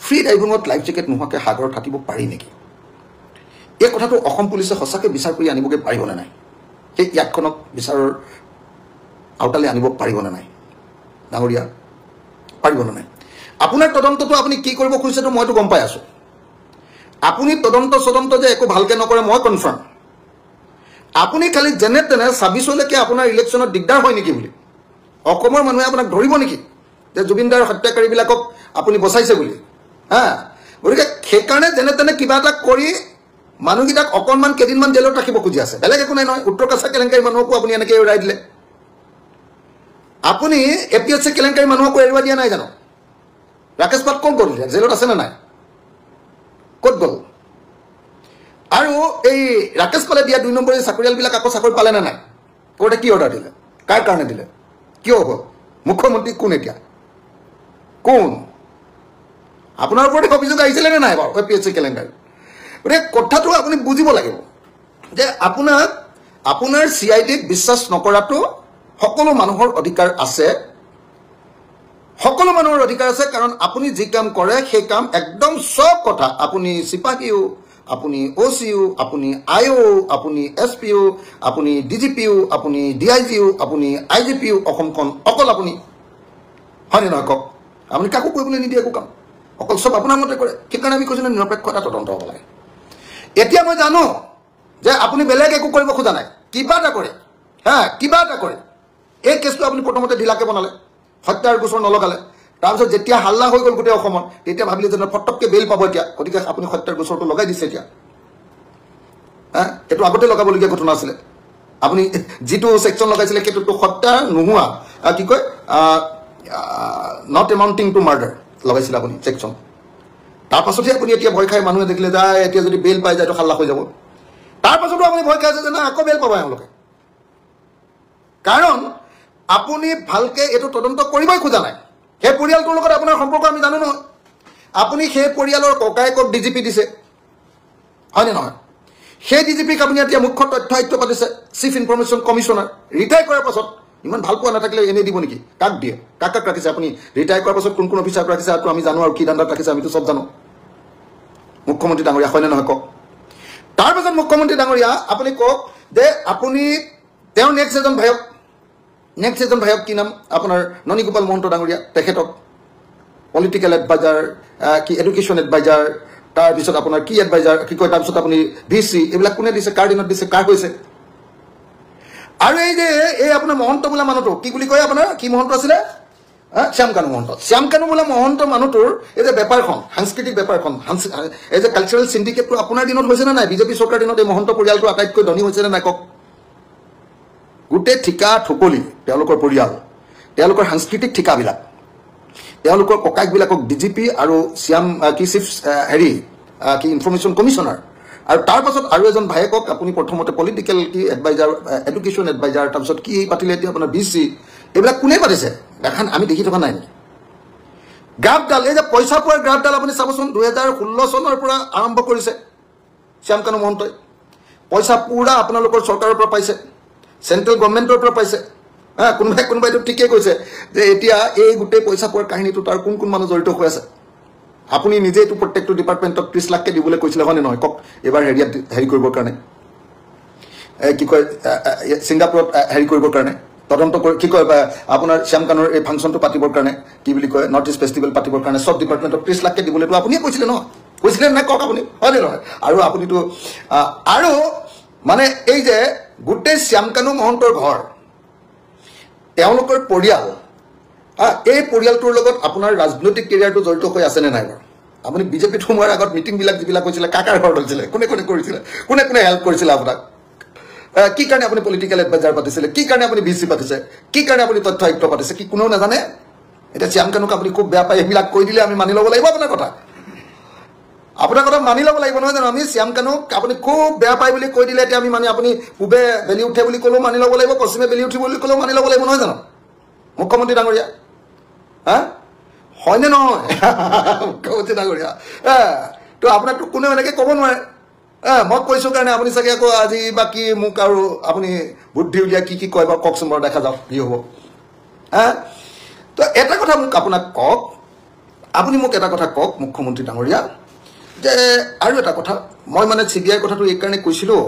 ফ্ৰী ডাইভিঙত লাইফ জেকেট নোহোৱাকৈ সাগৰত সাঁতুৰিব পাৰি নেকি এই কথাটো অসম পুলিচে সঁচাকৈ বিচাৰ কৰি আনিবগৈ পাৰিবনে নাই সেই ইয়াতখনক বিচাৰৰ আওতালে আনিব পাৰিবনে নাই ডাঙৰীয়া পাৰিবনে নাই আপোনাৰ তদন্তটো আপুনি কি কৰিব খুজিছেতো মইতো গম পাই আছোঁ আপুনি তদন্ত যে একো ভালকৈ নকৰে মই কনফাৰ্ম আপুনি খালি যেনে তেনে 26লৈকে আপোনাৰ ইলেকশ্যনত দিগদাৰ হয় নেকি বুলি অসমৰ মানুহে আপোনাক ধৰিব নেকি যে জুবিনদাৰ হত্যাকাৰীবিলাকক আপুনি বচাইছে বুলি গতিকে সেইকাৰণে যেনে তেনে কিবা এটা কৰি মানুহকেইটাক অকণমান কেইদিনমান জেলত ৰাখিব খুজি আছে বেলেগ একো নাই নহয় উত্তৰ কাছাৰ কেলেংকাৰী মানুহকো আপুনি এনেকৈ এৰাই দিলে আপুনি APSC কেলেংকাৰী মানুহকো এৰুৱাই দিয়া নাই জানো ৰাকেশ পাট ক'ত গ'ল জেলত আছে নে নাই ক'ত গ'ল আৰু এই ৰাকেশ পালে দিয়া 2 নম্বৰী চাকৰিয়ালবিলাক আকৌ চাকৰি পালে নে নাই কোৰ্টে কি অৰ্ডাৰ দিলে কাৰ কাৰণে দিলে কিয় হ'ব মুখ্যমন্ত্ৰী কোন এতিয়া কোন আপোনাৰ ওপৰত অভিযোগ আহিছিলে নে নাই বাৰু APSC কেলেংকাৰী গতিকে কথাটো আপুনি বুজিব লাগিব যে আপোনাৰ CIDক বিশ্বাস নকৰাটো সকলো মানুহৰ অধিকাৰ আছে কাৰণ আপুনি যি কাম কৰে সেই কাম একদম সব কথা আপুনি চিপাহীও আপুনি OCও আপুনি IO আপুনি SPও আপুনি DGPও আপুনি DIGও আপুনি IGPও অসমখন অকল আপুনি হয়নে নহয় কওক আপুনি কাকো কৰিবলৈ নিদিয়ে একো কাম অকল সব আপোনাৰ মতে কৰে সেইকাৰণে আমি কৈছোঁ নিৰপেক্ষ এটা তদন্ত হ'ব লাগে এতিয়া মই জানো যে আপুনি বেলেগ একো কৰিব খোজা নাই কিবা এটা কৰে এই কেছটো আপুনি প্ৰথমতে ঢিলাকৈ বনালে হত্যাৰ গোচৰ নলগালে তাৰপিছত যেতিয়া হাল্লা হৈ গ'ল গোটেই অসমত তেতিয়া ভাবিলে যে ফটককৈ বেল পাব এতিয়া গতিকে আপুনি হত্যাৰ গোচৰটো লগাই দিছে এতিয়া এইটো আগতে লগাবলগীয়া ঘটনা আছিলে আপুনি যিটো ছেকশ্যন লগাইছিলে সেইটোতো হত্যা নোহোৱা কি কয় নট এমাউণ্টিং টু মাৰ্ডাৰ লগাইছিলে আপুনি ছেকশ্যন তাৰপাছতহে আপুনি এতিয়া ভয় খাই মানুহে দেখিলে যায় এতিয়া যদি বেল পাই যায় এইটো হাল্লা হৈ যাব তাৰপাছতো আপুনি ভয় খাই আছে যে না আকৌ বেল পাব এওঁলোকে কাৰণ আপুনি ভালকে এইটো তদন্ত কৰিবই খোজা নাই সেই পৰিয়ালটোৰ লগত আপোনাৰ সম্পৰ্ক আমি জানো নহয় আপুনি সেই পৰিয়ালৰ ককায়েকক DGP দিছে হয়নে নহয় সেই DGPক আপুনি এতিয়া মুখ্য তথ্য আয়ুক্ত পাতিছে চিফ ইনফৰমেশ্যন কমিশ্যনাৰ ৰিটায়াৰ কৰাৰ পাছত ইমান ভাল পোৱা নাথাকিলে এনেই দিব নেকি কাক দিয়ে কাক ৰাখিছে আপুনি ৰিটায়াৰ কৰাৰ পাছত কোন অফিচাৰক ৰাখিছে আৰু আমি জানো আৰু কি ধান্দাত ৰাখিছে আমিতো চব জানো মুখ্যমন্ত্ৰী ডাঙৰীয়া হয়নে নহয় কওক তাৰপাছত মুখ্যমন্ত্ৰী ডাঙৰীয়া আপুনি কওক যে আপুনি তেওঁ নেক্সট এজন ভায়ক কি নাম আপোনাৰ ননী গোপাল মহন্ত ডাঙৰীয়া তেখেতক পলিটিকেল এডভাইজাৰ কি এডুকেশ্যন এডভাইজাৰ তাৰপিছত আপোনাৰ কি এডভাইজাৰ কি কয় তাৰপিছত আপুনি VC এইবিলাক কোনে দিছে কাৰ দিনত দিছে কাৰ হৈছে আৰু এই আপোনাৰ মহন্ত বোলা মানুহটো কি বুলি কয় আপোনাৰ কি মহন্ত আছিলে শ্যামকানু বোলা মহন্ত মানুহটোৰ এই যে বেপাৰখন সাংস্কৃতিক বেপাৰখন এই যে কালচাৰেল চিণ্ডিকেটটো আপোনাৰ দিনত হৈছে নে নাই বিজেপি চৰকাৰ দিনত এই মহন্ত পৰিয়ালটো আটাইতকৈ ধনী হৈছে নে নাই কওক গোটেই ঠিকা ঠুকলি তেওঁলোকৰ পৰিয়াল তেওঁলোকৰ সাংস্কৃতিক ঠিকাবিলাক তেওঁলোকৰ ককাইকবিলাকক ডিজিপি আৰু শ্যাম কি চিফ হেৰি কি ইনফৰমেশ্যন কমিশ্যনাৰ আৰু তাৰ পাছত আৰু এজন ভায়েকক আপুনি প্ৰথমতে পলিটিকেল কি এডভাইজাৰ এডুকেশ্যন এডভাইজাৰ তাৰপিছত কি পাতিলে এতিয়া আপোনাৰ BC এইবিলাক কোনে পাতিছে দেখান আমি দেখি থকা নাই গ্ৰাফডাল এই যে পইচা পোৱাৰ গ্ৰাফডাল আপুনি চাবচোন 2016 চনৰ পৰা আৰম্ভ কৰিছে শ্যাম কানু মহন্তই পইচা পুৰা আপোনালোকৰ চৰকাৰৰ পৰা পাইছে চেণ্ট্ৰেল গভৰ্ণমেণ্টৰ পৰা পাইছে কোনোবাইতো ঠিকেই কৈছে যে এতিয়া এই গোটেই পইচা পোৱাৰ কাহিনীটো তাৰ কোন কোন মানুহ জড়িত হৈ আছে আপুনি নিজে এইটো প্ৰত্যেকটো ডিপাৰ্টমেণ্টক 30 লাখকে দিবলৈ কৈছিলে হয়নে নহয় কওক এবাৰ হেৰি কৰিবৰ কাৰণে কি কয় ছিংগাপুৰত হেৰি কৰিবৰ কাৰণে তদন্ত কি কয় আপোনাৰ শ্যাম কানুৰ এই ফাংচনটো পাতিবৰ কাৰণে কি বুলি কয় নৰ্থ ইষ্ট ফেষ্টিভেল পাতিবৰ কাৰণে সব ডিপাৰ্টমেণ্টক 30 লাখকে দিবলৈতো আপুনিয়ে কৈছিলে নহয় কৈছিলে নাই কওক আপুনি হয়নে নহয় আৰু আপুনিতো আৰু মানে এই যে গোটেই শ্যাম কানু মহন্তৰ ঘৰ তেওঁলোকৰ পৰিয়াল এই পৰিয়ালটোৰ লগত আপোনাৰ ৰাজনৈতিক কেৰিয়াৰটো জড়িত হৈ আছেনে নাই বাৰু আপুনি বিজেপিত সোমোৱাৰ আগত মিটিংবিলাক যিবিলাক হৈছিলে কাকাৰ ঘৰত হৈছিলে কোনে কোনে কৰিছিলে কোনে কোনে হেল্প কৰিছিলে আপোনাক কি কাৰণে আপুনি পলিটিকেল এডভাইজাৰ পাতিছিলে কি কাৰণে আপুনি BC পাতিছে কি কাৰণে আপুনি তথ্য আয়ুক্ত পাতিছে কি কোনেও নাজানে এতিয়া শ্যাম কানুক আপুনি খুব বেয়া পায় এইবিলাক কৈ দিলে আমি মানি ল'ব লাগিব আপোনাৰ কথা মানি ল'ব লাগিব নহয় জানো আমি শ্যাম কানুক আপুনি খুব বেয়া পায় বুলি কৈ দিলে এতিয়া আমি মানে আপুনি পূবে বেলি উঠে বুলি ক'লেও মানি ল'ব লাগিব পশ্চিমে বেলি উঠি বুলি ক'লেও মানি ল'ব লাগিব নহয় জানো মুখ্যমন্ত্ৰী ডাঙৰীয়া হয়নে নহয় মুখ্যমন্ত্ৰী ডাঙৰীয়া তো আপোনাকতো কোনেও এনেকৈ ক'ব নোৱাৰে মই কৈছোঁ কাৰণে আপুনি চাগে আকৌ আজি বাকী মোক আৰু আপুনি বুদ্ধি উলিয়াই কি কয় বাৰু কওকচোন বাৰু দেখা যাওক কি হ'ব তো এটা কথা মোক আপোনাক কওক আপুনি মোক এটা কথা কওক মুখ্যমন্ত্ৰী ডাঙৰীয়া যে আৰু এটা কথা মই মানে CBI কথাটো এইকাৰণে কৈছিলোঁ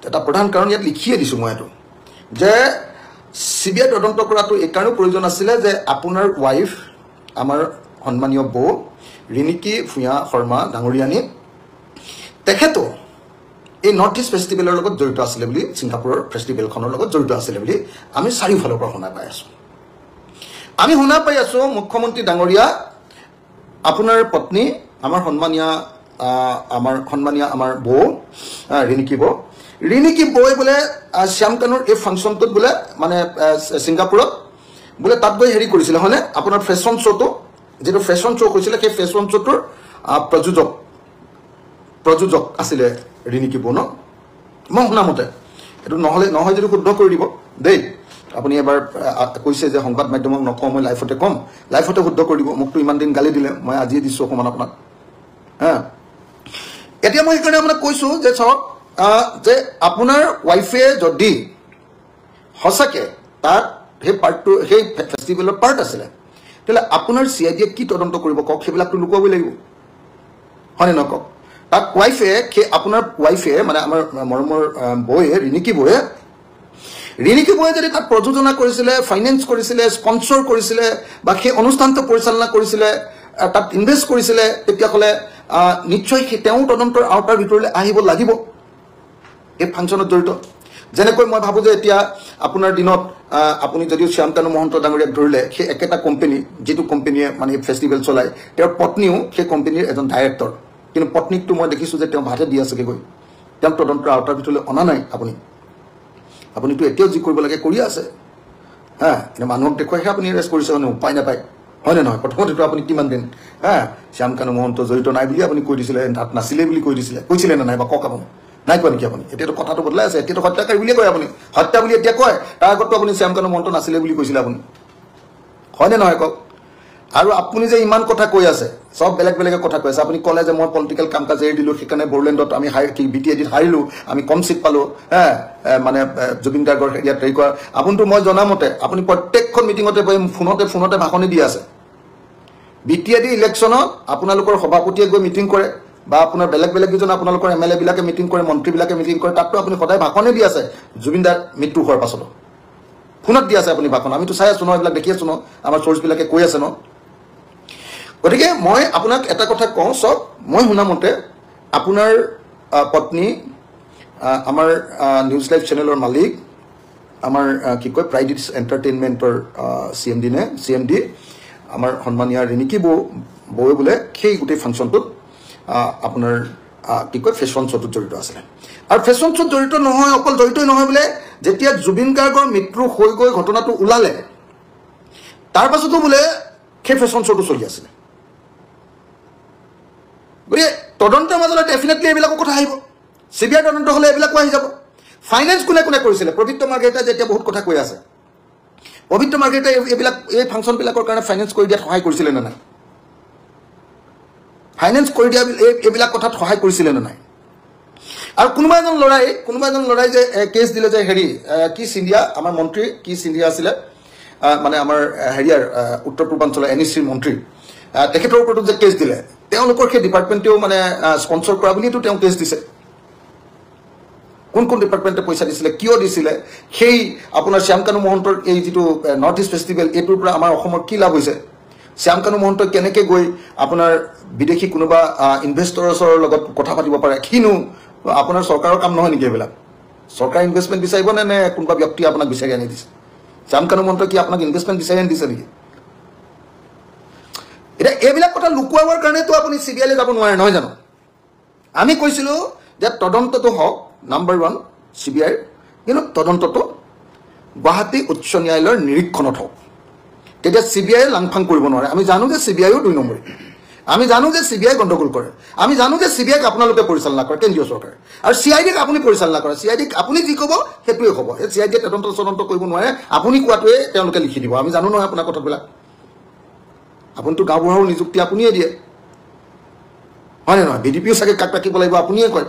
এটা প্ৰধান কাৰণ ইয়াত লিখিয়ে দিছোঁ মই এইটো যে CBI তদন্ত কৰাটো এইকাৰণেও প্ৰয়োজন আছিলে যে আপোনাৰ ৱাইফ আমাৰ সন্মানীয় বৌ ৰিণিকী ভূঞা শৰ্মা ডাঙৰীয়ানী তেখেতো এই নৰ্থ ইষ্ট ফেষ্টিভেলৰ লগত জড়িত আছিলে বুলি ছিংগাপুৰৰ ফেষ্টিভেলখনৰ লগত জড়িত আছিলে বুলি আমি চাৰিওফালৰ পৰা শুনা পাই আছোঁ মুখ্যমন্ত্ৰী ডাঙৰীয়া আপোনাৰ পত্নী আমাৰ সন্মানীয়া আমাৰ বৌ ৰিণিকী বৌয়ে বোলে শ্যাম কানুৰ এই ফাংচনটোত বোলে মানে ছিংগাপুৰত বোলে তাত গৈ হেৰি কৰিছিলে হয়নে আপোনাৰ ফেশ্বন শ্ব'টো যেটো ফেশ্বন শ্ব' হৈছিলে সেই ফেশ্বন শ্ব'টোৰ প্ৰযোজক আছিলে ৰিণিকী বৌ ন মই শুনামতে এইটো নহয় যদি শুদ্ধ কৰি দিব দেই আপুনি এবাৰ কৈছে যে সংবাদ মাধ্যমক নকওঁ মই লাইফতে শুদ্ধ কৰি দিব মোকতো ইমান দিন গালি দিলে মই আজিয়ে দিছোঁ অকণমান আপোনাক এতিয়া মই সেইকাৰণে আপোনাক কৈছোঁ যে চাওক যে আপোনাৰ ৱাইফে যদি সঁচাকৈ তাত সেই পাৰ্টটো সেই ফেষ্টিভেলৰ পাৰ্ট আছিলে তেতিয়াহ'লে আপোনাৰ CIDয়ে কি তদন্ত কৰিব কওক সেইবিলাকতো লুকুৱাবই লাগিব হয়নে নহয় কওক তাত আপোনাৰ ৱাইফে মানে আমাৰ মৰমৰ বৌয়ে ৰিণিকী বৌয়ে যদি তাত প্ৰযোজনা কৰিছিলে ফাইনেন্স কৰিছিলে স্পন্সৰ কৰিছিলে বা সেই অনুষ্ঠানটো পৰিচালনা কৰিছিলে তাত ইনভেষ্ট কৰিছিলে তেতিয়াহ'লে নিশ্চয় তেওঁ তদন্তৰ আওতাৰ ভিতৰলৈ আহিব লাগিব এই ফাংচনত জড়িত যেনেকৈ মই ভাবোঁ যে এতিয়া আপোনাৰ দিনত আপুনি যদিও শ্যাম কানু মহন্ত ডাঙৰীয়াক ধৰিলে সেই একেটা কোম্পানী যিটো কোম্পানীয়ে মানে ফেষ্টিভেল চলায় তেওঁৰ পত্নীও সেই কোম্পানীৰ এজন ডাইৰেক্টৰ কিন্তু পত্নীকটো মই দেখিছোঁ যে তেওঁ ভাতহে দি আছেগৈ গৈ তেওঁক তদন্তৰ আওতাৰ ভিতৰলৈ অনা নাই আপুনিতো এতিয়াও যি কৰিব লাগে কৰিয়ে আছে কিন্তু মানুহক দেখুৱাইহে আপুনি এৰেষ্ট কৰিছে মানে উপায় নাপায় হয়নে নহয় প্ৰথমতেতো আপুনি কিমান দিন শ্যাম কানু মহন্ত জড়িত নাই বুলি আপুনি কৈ দিছিলে তাত নাছিলে বুলি কৈছিলে নে নাই বা কওক আপুনি নাই কোৱা নেকি আপুনি এতিয়াতো কথাটো বদলাই আছে এতিয়াতো হত্যাকাৰী বুলিয়ে কয় আপুনি হত্যা বুলি এতিয়া কয় তাৰ আগতো আপুনি শ্যাম কানু মহন্ত নাছিলে বুলি কৈছিলে আপুনি হয়নে নহয় কওক আৰু আপুনি যে ইমান কথা কৈ আছে সব বেলেগে কথা কৈ আছে আপুনি ক'লে যে মই পলিটিকেল কাম কাজ এৰি দিলোঁ সেইকাৰণে বড়োলেণ্ডত আমি BTADত হাৰিলোঁ আমি কম চিট পালোঁ মানে জুবিন গাৰ্গৰ ইয়াত হেৰি কৰা আপুনিতো মই জনামতে আপুনি প্ৰত্যেকখন মিটিঙতে ফোনতে ভাষণে দি আছে BTAD ইলেকশ্যনত আপোনালোকৰ সভাপতিয়ে গৈ মিটিং কৰে বা আপোনাৰ বেলেগ কেইজন আপোনালোকৰ MLA বিলাকে মিটিং কৰে মন্ত্ৰীবিলাকে মিটিং কৰে তাততো আপুনি সদায় ভাষণে দি আছে জুবিন দাৰ মৃত্যু হোৱাৰ পাছতো ফোনত দি আছে আপুনি ভাষণ আমিতো চাই আছোঁ ন এইবিলাক দেখি আছোঁ ন আমাৰ চ'ৰ্চবিলাকে কৈ আছে ন গতিকে মই আপোনাক এটা কথা কওঁ চব মই শুনামতে আপোনাৰ পত্নী আমাৰ নিউজ লাইভ চেনেলৰ মালিক আমাৰ কি কয় প্ৰাইডিটছ এণ্টাৰটেইনমেণ্টৰ CMD আমাৰ সন্মানীয় ৰিণিকী বৌয়ে বোলে সেই গোটেই ফাংচনটোত আপোনাৰ কি কয় ফেশ্বন শ্ব'টোত জড়িত আছিলে আৰু ফেশ্বন শ্ব'ত জড়িত নহয় অকল জড়িতই নহয় বোলে যেতিয়া জুবিন গাৰ্গৰ মৃত্যু হৈ গৈ ঘটনাটো ওলালে তাৰ পাছতো বোলে সেই ফেশ্বন শ্ব'টো চলি আছিলে গতিকে তদন্তৰ মাজলৈ ডেফিনেটলি এইবিলাকৰ কথা আহিব CBI তদন্ত হ'লে এইবিলাকো আহি যাব ফাইনেন্স কোনে কোনে কৰিছিলে পবিত্ৰ মাৰ্ঘেৰিটাই যেতিয়া বহুত কথা কৈ আছে পবিত্ৰ মাৰ্ঘেৰিটাই এইবিলাক এই ফাংচনবিলাকৰ কাৰণে ফাইনেন্স কৰি দিয়াত সহায় কৰিছিলে নে নাই ফাইনেন্স কৰি দিয়া এইবিলাক কথাত সহায় কৰিছিলে নে নাই আৰু কোনোবা এজন লৰাই যে কেছ দিলে যে হেৰি কি সিন্ধিয়া আমাৰ মন্ত্ৰী কি সিন্ধিয়া আছিলে মানে আমাৰ হেৰিয়াৰ উত্তৰ পূৰ্বাঞ্চলৰ NECৰ মন্ত্ৰী তেখেতৰ ওপৰত যে কেছ দিলে তেওঁলোকৰ সেই ডিপাৰ্টমেণ্টেও মানে স্পন্সৰ কৰা বুলিতো তেওঁ কেছ দিছে কোন ডিপাৰ্টমেণ্টে পইচা দিছিলে কিয় দিছিলে সেই আপোনাৰ শ্যামকানু মহন্তৰ এই যিটো নৰ্থ ইষ্ট ফেষ্টিভেল এইটোৰ পৰা আমাৰ অসমৰ কি লাভ হৈছে শ্যামকানু মহন্তই কেনেকৈ গৈ আপোনাৰ বিদেশী কোনোবা ইনভেষ্টৰছৰ লগত কথা পাতিব পাৰে কিনো আপোনাৰ চৰকাৰৰ কাম নহয় নেকি এইবিলাক চৰকাৰ ইনভেষ্টমেণ্ট বিচাৰিব নে কোনোবা ব্যক্তি আপোনাক বিচাৰি আনি দিছে শ্যামকানু মহন্তই কি আপোনাক ইনভেষ্টমেণ্ট বিচাৰি আনি দিছে নেকি এতিয়া এইবিলাক কথা লুকুৱাবৰ কাৰণেতো আপুনি CBIলৈ যাব নোৱাৰে নহয় জানো আমি কৈছিলোঁ যে তদন্তটো হওক নাম্বাৰ 1 CBIৰ কিন্তু তদন্তটো গুৱাহাটী উচ্চ ন্যায়ালয়ৰ নিৰীক্ষণত হওক তেতিয়া CBI লাংফাং কৰিব নোৱাৰে আমি জানো যে CBIও 2 নম্বৰী আমি জানো যে CBI গণ্ডগোল কৰে আমি জানো যে CBIক আপোনালোকে পৰিচালনা কৰে কেন্দ্ৰীয় চৰকাৰে আৰু CIDক আপুনি পৰিচালনা কৰে CIDক আপুনি যি ক'ব সেইটোৱে হ'ব এই CID তদন্ত কৰিব নোৱাৰে আপুনি কোৱাটোৱে তেওঁলোকে লিখি দিব আমি জানো নহয় আপোনাৰ কথাবিলাক আপুনিতো গাঁওবুঢ়াৰ নিযুক্তি আপুনিয়ে দিয়ে হয় নে নহয় BDPও চাগে কাক ৰাখিব লাগিব আপুনিয়ে কয়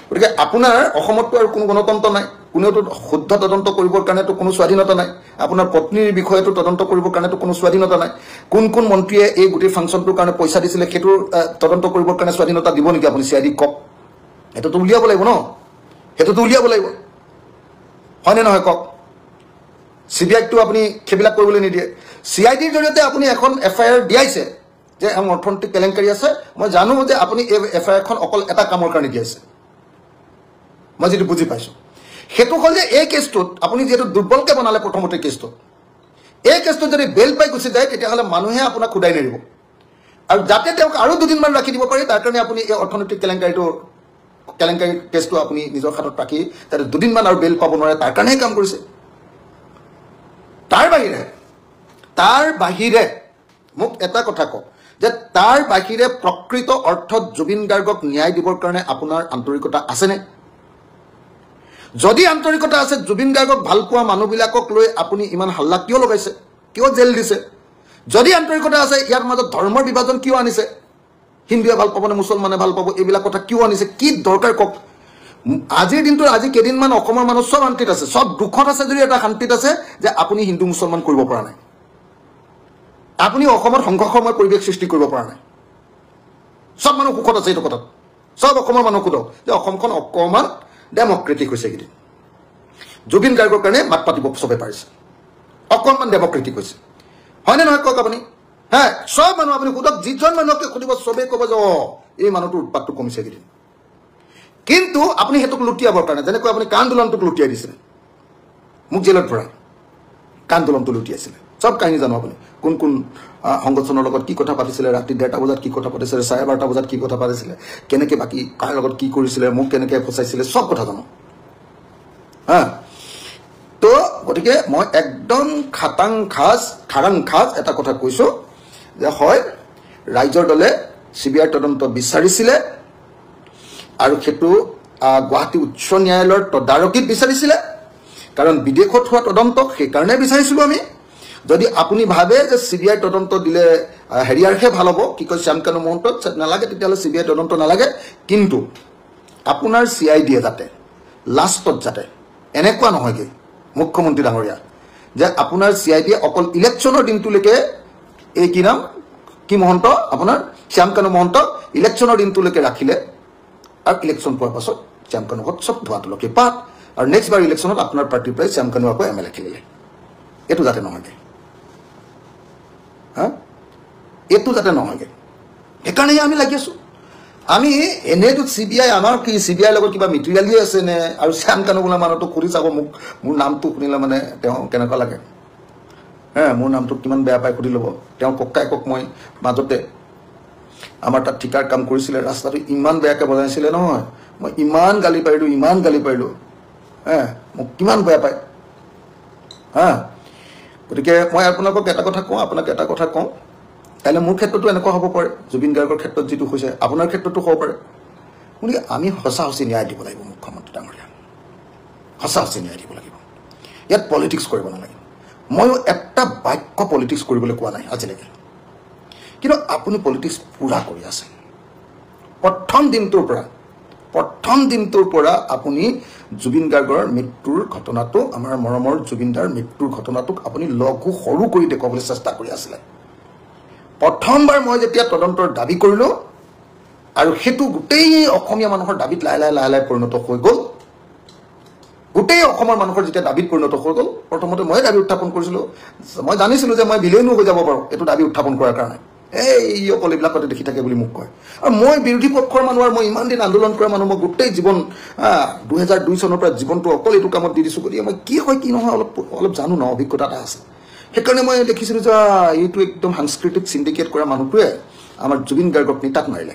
গতিকে আপোনাৰ অসমততো আৰু কোনো গণতন্ত্ৰ নাই কোনেওতো শুদ্ধ তদন্ত কৰিবৰ কাৰণেতো কোনো স্বাধীনতা নাই আপোনাৰ পত্নীৰ বিষয়েতো তদন্ত কৰিবৰ কাৰণেতো কোনো স্বাধীনতা নাই কোন মন্ত্ৰীয়ে এই গোটেই ফাংচনটোৰ কাৰণে পইচা দিছিলে সেইটোৰ তদন্ত কৰিবৰ কাৰণে স্বাধীনতা দিব নেকি আপুনি CIDক কওক সেইটোতো উলিয়াব লাগিব ন সেইটোতো উলিয়াব লাগিব হয়নে নহয় কওক CBIকতো আপুনি সেইবিলাক কৰিবলৈ নিদিয়ে CIDৰ জৰিয়তে আপুনি এখন FIR দিয়াইছে যে অৰ্থনৈতিক কেলেংকাৰী আছে মই জানো যে আপুনি এই FIRখন অকল এটা কামৰ কাৰণে দিয়াইছে মই যেটো বুজি পাইছো হেতু হল যে এই কেছটোত আপুনি যেটো দুৰ্বলকে বনালে প্ৰথমতে কেছটো এই কেছটো যদি বেল পাই গুছি যায় তেতিয়া হলে মানুহে আপোনাক খুদাই নেৰিব আৰু যাতে তেওঁক আৰু দুদিনমান ৰাখি দিব পাৰি তাৰ কাৰণে আপুনি এই অৰ্থনৈতিক কেলেংকাৰী কেছটো আপুনি নিজৰ হাতত ৰাখি তাতে দুদিনমান আৰু বেল পাব নোৱাৰে তাৰ কাৰণে কাম কৰিছে তাৰ বাহিৰে মোক এটা কথা কওক যে তাৰ বাহিৰে প্ৰকৃত অৰ্থত জুবিন গাৰ্গক ন্যায় দিবৰ কাৰণে আপোনাৰ আন্তৰিকতা আছেনে যদি আন্তৰিকতা আছে জুবিন গাৰ্গক ভাল পোৱা মানুহবিলাকক লৈ আপুনি ইমান হাল্লা কিয় লগাইছে কিয় জেল দিছে যদি আন্তৰিকতা আছে ইয়াৰ মাজত ধৰ্মৰ বিভাজন কিয় আনিছে হিন্দুৱে ভাল পাব নে মুছলমানে ভাল পাব এইবিলাক কথা কিয় আনিছে কি দৰকাৰ কওক আজিৰ দিনটো আজি কেদিনমান অসমৰ মানুহ সব শান্তিত আছে সব দুখত আছে যদি এটা শান্তিত আছে যে আপুনি হিন্দু মুছলমান কৰিব পৰা নাই আপুনি অসমৰ সংঘৰ্ষময় পৰিৱেশ সৃষ্টি কৰিব পৰা নাই সব মানুহ সুখত আছে এইটো কথাত সব অসমৰ মানুহ সুখত যে অসমখন অকমান ডেমক্ৰেটিক হৈছে কিদিন জুবিন গাৰ্গৰ কাৰণে মাত পাতিব সবে পাৰিছে অকমান ডেমক্ৰেটিক হৈছে হয়নে নহয় কওক আপুনি হ্যাঁ সব মানুহ আপুনি সুধক যিজন মানুহকে সুধিব সবে ক'ব যে এই মানুহটোৰ উৎপাতটো কমিছে কিদিন কিন্তু আপুনি হেতুক লুটিয়াবৰ কাৰণে যেনেকৈ আপুনি কান্দোলনটোক লুটিয়াই দিছিলে মোক জেলত ভৰাই কান্দোলনটো লুটিয়াইছিলে সব কাহিনী জানো আপুনি কোন সংগঠনৰ লগত কি কথা পাতিছিলে ৰাতি 1:30 বজাত কি কথা পাতিছিলে 12:30 বজাত কি কথা পাতিছিলে কেনেকৈ বাকি কাৰ লগত কি কৰিছিলে মোক কেনেকৈ ফচাইছিলে সব কথা জানো হ্যাঁ তো গতিকে মই একদম খাৰাং খাজ এটা কথা কৈছো যে হয় ৰাইজৰ দলে CBI তদন্ত বিচাৰিছিলে আৰু হেতু গুৱাহাটী উচ্চ ন্যায়ালয়ৰ তদাৰকিত বিচাৰিছিলে কাৰণ বিদেশত হোৱা তদন্ত সেই কাৰণে বিচাৰিছিলো আমি যদি আপুনি ভাবে যে CBI তদন্ত দিলে হেৰিয়াৰহে ভাল হ'ব কি কয় শ্যামকানু মহন্তক নালাগে তেতিয়াহ'লে CBI তদন্ত নালাগে কিন্তু আপোনাৰ CID যাতে লাষ্টত যাতে এনেকুৱা নহয়গে মুখ্যমন্ত্ৰী ডাঙৰীয়া যে আপোনাৰ CID অকল ইলেকশ্যনৰ দিনটোলৈকে এই কি নাম কি মহন্ত আপোনাৰ শ্যামকানু মহন্ত ইলেকশ্যনৰ দিনটোলৈকে ৰাখিলে আৰু ইলেকশ্যন পোৱাৰ পাছত শ্যামকানুক সব ধোৱাটোলৈকে পাত আৰু নেক্সট বাৰ ইলেকশ্যনত আপোনাৰ পাৰ্টিৰ পৰাই শ্যামকানু আকৌ MLA খেলিলে এইটো যাতে নহয়গে এইটো যাতে নহয়গে সেইকাৰণে আমি লাগি আছো আমি এনেতো CBI আমাৰ কি CBI লগত কিবা মেটেৰিয়েলি আছে নে আৰু শ্যামকানু বোলা মানুহটো খুৰি চাব মোক মোৰ নামটো শুনিলে মানে তেওঁ কেনেকুৱা লাগে মোৰ নামটো কিমান বেয়া পাই সুধি ল'ব তেওঁ ককায়েকক মই মাজতে আমাৰ তাত ঠিকাৰ কাম কৰিছিলে ৰাস্তাটো ইমান বেয়াকৈ বজাইছিলে নহয় মই ইমান গালি পাৰিলো মোক কিমান বেয়া পায় গতিকে মই আপোনালোকক এটা কথা কওঁ, আপোনাক এটা কথা কওঁ, কাইলৈ মোৰ ক্ষেত্ৰতো এনেকুৱা হ'ব পাৰে, জুবিন গাৰ্গৰ ক্ষেত্ৰত যিটো হৈছে আপোনাৰ ক্ষেত্ৰতো হ'ব পাৰে। গতিকে আমি সঁচা ন্যায় দিব লাগিব মুখ্যমন্ত্ৰী ডাঙৰীয়া, সঁচা ন্যায় দিব লাগিব। ইয়াত পলিটিক্স কৰিব নালাগে। ময়ো এটা বাক্য পলিটিক্স কৰিবলৈ কোৱা নাই আজিলৈকে, কিন্তু আপুনি পলিটিক্স পূৰা কৰি আছে। প্ৰথম দিনটোৰ পৰা আপুনি জুবিন গাৰ্গৰ মৃত্যুৰ ঘটনাটো, আমাৰ মৰমৰ জুবিনদাৰ মৃত্যুৰ ঘটনাটোক আপুনি লঘু সৰু কৰি দেখুৱাবলৈ চেষ্টা কৰি আছিলে। প্ৰথমবাৰ মই যেতিয়া তদন্তৰ দাবী কৰিলোঁ আৰু সেইটো গোটেই অসমীয়া মানুহৰ দাবীত লাহে লাহে পৰিণত হৈ গ'ল, গোটেই অসমৰ মানুহৰ যেতিয়া দাবীত পৰিণত হৈ গ'ল, প্ৰথমতে মই দাবী উত্থাপন কৰিছিলোঁ। মই জানিছিলোঁ যে মই ভিলেইনো হৈ যাব পাৰোঁ এইটো দাবী উত্থাপন কৰাৰ কাৰণে। এই অকল এইবিলাকতে দেখি থাকে বুলি মোক কয়। আৰু মই বিৰোধী পক্ষৰ মানুহ, আৰু মই ইমান দিন আন্দোলন কৰা মানুহ, মই গোটেই জীৱন 2002 চনৰ পৰা জীৱনটো অকল এইটো কামত দি দিছোঁ। গতিকে মই কি হয় কি নহয় অলপ জানো ন, অভিজ্ঞতা এটা আছে। সেইকাৰণে মই দেখিছিলোঁ যে এইটো একদম সাংস্কৃতিক চিণ্ডিকেট কৰা মানুহটোৱে আমাৰ জুবিন গাৰ্গক নিতাত মাৰিলে।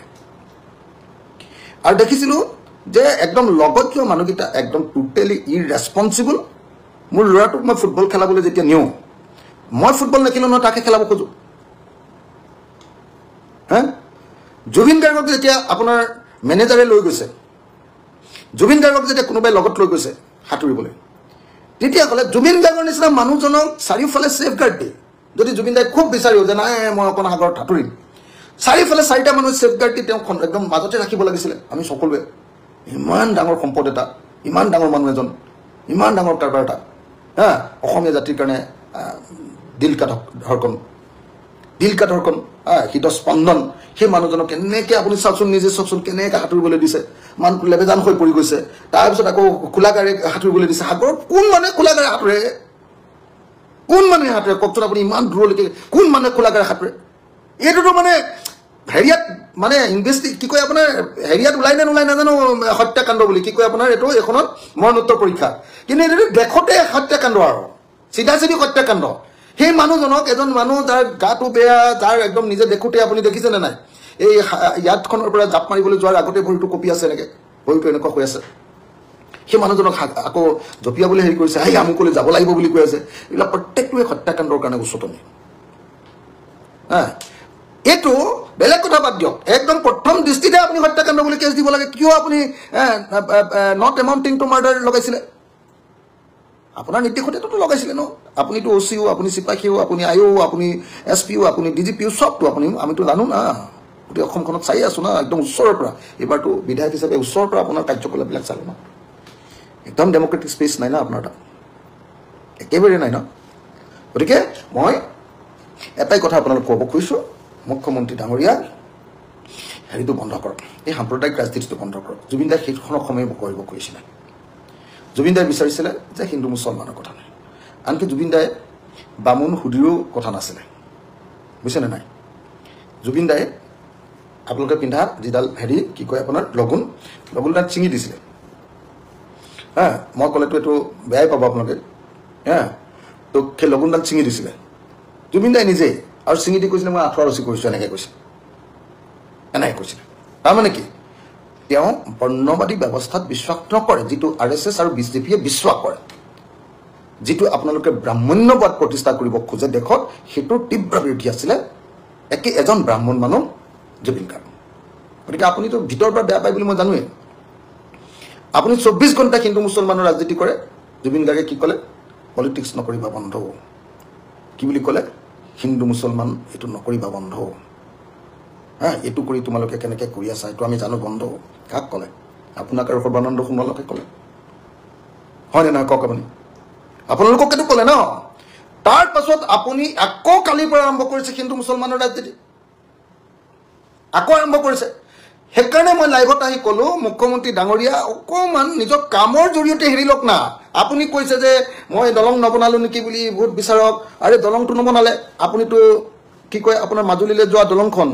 আৰু দেখিছিলোঁ যে একদম লগত কিয় মানুহকেইটা একদম টোটেলি ইৰেছপনচিবল। মোৰ ল'ৰাটোক মই ফুটবল খেলাবলৈ যেতিয়া নিওঁ, মই ফুটবল নেখেলোঁ নহয়, তাকে খেলাব খোজোঁ। জুবিন গাৰ্গক যেতিয়া আপোনাৰ মেনেজাৰে লৈ গৈছে, জুবিন গাৰ্গক যেতিয়া কোনোবাই লগত লৈ গৈছে সাঁতুৰিবলৈ, তেতিয়া ক'লে জুবিন গাৰ্গৰ নিচিনা মানুহজনক চাৰিওফালে ছেফ গাৰ্ড দিয়ে। যদি জুবিন দাই খুব বিচাৰিও যে নাই মই অকণ সাগৰত সাঁতুৰিম, চাৰিওফালে 4টা মানুহ ছেফ গাৰ্ড দি তেওঁক একদম মাজতে ৰাখিব লাগিছিলে। আমি সকলোৱে ইমান ডাঙৰ সম্পদ এটা, ইমান ডাঙৰ মানুহ এজন, ইমান ডাঙৰ কাৰবাৰ এটা, অসমীয়া জাতিৰ কাৰণে দিল কা ধৰকন, হৃদস্পন্দন, সেই মানুহজনক কেনেকৈ আপুনি চাওকচোন, নিজে চাওকচোন কেনেকৈ সাঁতুৰিবলৈ দিছে। মানুহটো লেবেজান হৈ পৰি গৈছে। তাৰপিছত আকৌ খোলা গাড়ী সাঁতুৰিবলৈ দিছে। সাগৰত কোন মানুহে খোলা গাড়ী সাঁতুৰে? কোন মানুহে সাঁতুৰে কওকচোন আপুনি? ইমান দূৰলৈকে কোন মানুহে খোলা গাড়ী সাঁতুৰে? এইটোতো মানে হেৰিয়াত মানে কি কয় আপোনাৰ, হেৰিয়াত ওলাই নে নোলাই নাজানো, হত্যাকাণ্ড বুলি কি কয় আপোনাৰ এইখনত মৰণোত্তৰ পৰীক্ষা। কিন্তু এইটো দেশতে হত্যাকাণ্ড, আৰু চিধা হত্যাকাণ্ড। সেই মানুহজনক, এজন মানুহ যাৰ গাটো বেয়া, যাৰ একদম নিজে দেখোঁতে আপুনি দেখিছেনে নাই, এই ইয়াতখনৰ পৰা জাপ মাৰিবলৈ যোৱাৰ আগতে ভৰিটো কঁপি আছে, এনেকৈ ভৰিটো এনেকুৱা হৈ আছে। সেই মানুহজনক আকৌ জঁপিয়াবলৈ হেৰি কৰিছে, সেই আমুকলৈ যাব লাগিব বুলি কৈ আছে। এইবিলাক প্ৰত্যেকটোৱে হত্যাকাণ্ডৰ কাৰণে উচ্চতনী। এইটো বেলেগ কথা বাদ দিয়ক, একদম প্ৰথম দৃষ্টিতে আপুনি হত্যাকাণ্ড বুলি কেছ দিব লাগে। কিয় আপুনি নট এমাউণ্টিং টু মাৰ্ডাৰ লগাইছিলে? আপোনাৰ নিৰ্দেশতেতো লগাইছিলে ন। আপুনিতো OCও, আপুনি চিপাহীও, আপুনি IO, আপুনি SPও, আপুনি DGPও, চবতো আমিতো জানো না, গোটেই অসমখনত চাই আছোঁ না, একদম ওচৰৰ পৰা। এইবাৰতো বিধায়ক হিচাপে ওচৰৰ পৰা আপোনাৰ কাৰ্যকলাপবিলাক চালোঁ ন। একদম ডেমক্ৰেটিক স্পেচ নাই না আপোনাৰ তাত, একেবাৰে নাই ন। গতিকে মই এটাই কথা আপোনালোক ক'ব খুজিছোঁ, মুখ্যমন্ত্ৰী ডাঙৰীয়া, হেৰিটো বন্ধ কৰক, এই সাম্প্ৰদায়িক ৰাজনীতিটো বন্ধ কৰক। জুবিন দাই সেইখনক সময় কৰিব খুজিছিলে। জুবিন দাই বিচাৰিছিলে যে হিন্দু মুছলমানৰ কথা নাই, আনকি জুবিন দাই বামুণ সুধীৰো কথা নাছিলে, বুজিছেনে নাই। জুবিন দাই আপোনালোকে পিন্ধা যিডাল হেৰি কি কয় আপোনাৰ লগুণডাল ছিঙি দিছিলে। মই ক'লেতো এইটো বেয়াই পাব আপোনালোকে। তো সেই লগুণডাল ছিঙি দিছিলে জুবিন দাই নিজেই, আৰু ছিঙি দি কৈছিলে মই 18 ৰচি কৰিছোঁ, এনেকৈ কৈছিলে। তাৰমানে কি, তেওঁ বৰ্ণবাদী ব্যৱস্থাত বিশ্বাস নকৰে, যিটো RSS আৰু BJPয়ে বিশ্বাস কৰে। যিটো আপোনালোকে ব্ৰাহ্মণ্যবাদ প্ৰতিষ্ঠা কৰিব খোজে দেশত, সেইটোৰ তীব্ৰ বিৰোধী আছিলে এজন ব্ৰাহ্মণ মানুহ জুবিন গাৰ্গ। গতিকে আপুনিতো ভিতৰৰ পৰা বেয়া পায় বুলি মই জানোৱেই। আপুনি 24 ঘণ্টা হিন্দু মুছলমানৰ ৰাজনীতি কৰে। জুবিন গাৰ্গে কি ক'লে? পলিটিক্স নকৰিবা বন্ধ। কি বুলি ক'লে? হিন্দু মুছলমান এইটো নকৰিবা বন্ধ। এইটো কৰি তোমালোকে কেনেকৈ কৰি আছা এইটো আমি জানো, বন্ধ। কাক ক'লে? আপোনাক আৰু সৰ্বানন্দ সোণোৱালকে ক'লে, হয়নে নহয় কওক আপুনি? আপোনালোককেতো ক'লে ন। তাৰ পাছত আপুনি আকৌ কালিৰ পৰা আৰম্ভ কৰিছে হিন্দু মুছলমানৰ ৰাজনীতি, আকৌ আৰম্ভ কৰিছে। সেইকাৰণে মই লাইভত আহি ক'লোঁ, মুখ্যমন্ত্ৰী ডাঙৰীয়া অকণমান নিজৰ কামৰ জৰিয়তে হেৰি লওক না। আপুনি কৈছে যে মই দলং নবনালোঁ নেকি বুলি ভোট বিচাৰক, আৰে দলংটো নবনালে। আপুনিতো কি কয় আপোনাৰ মাজুলীলৈ যোৱা দলংখন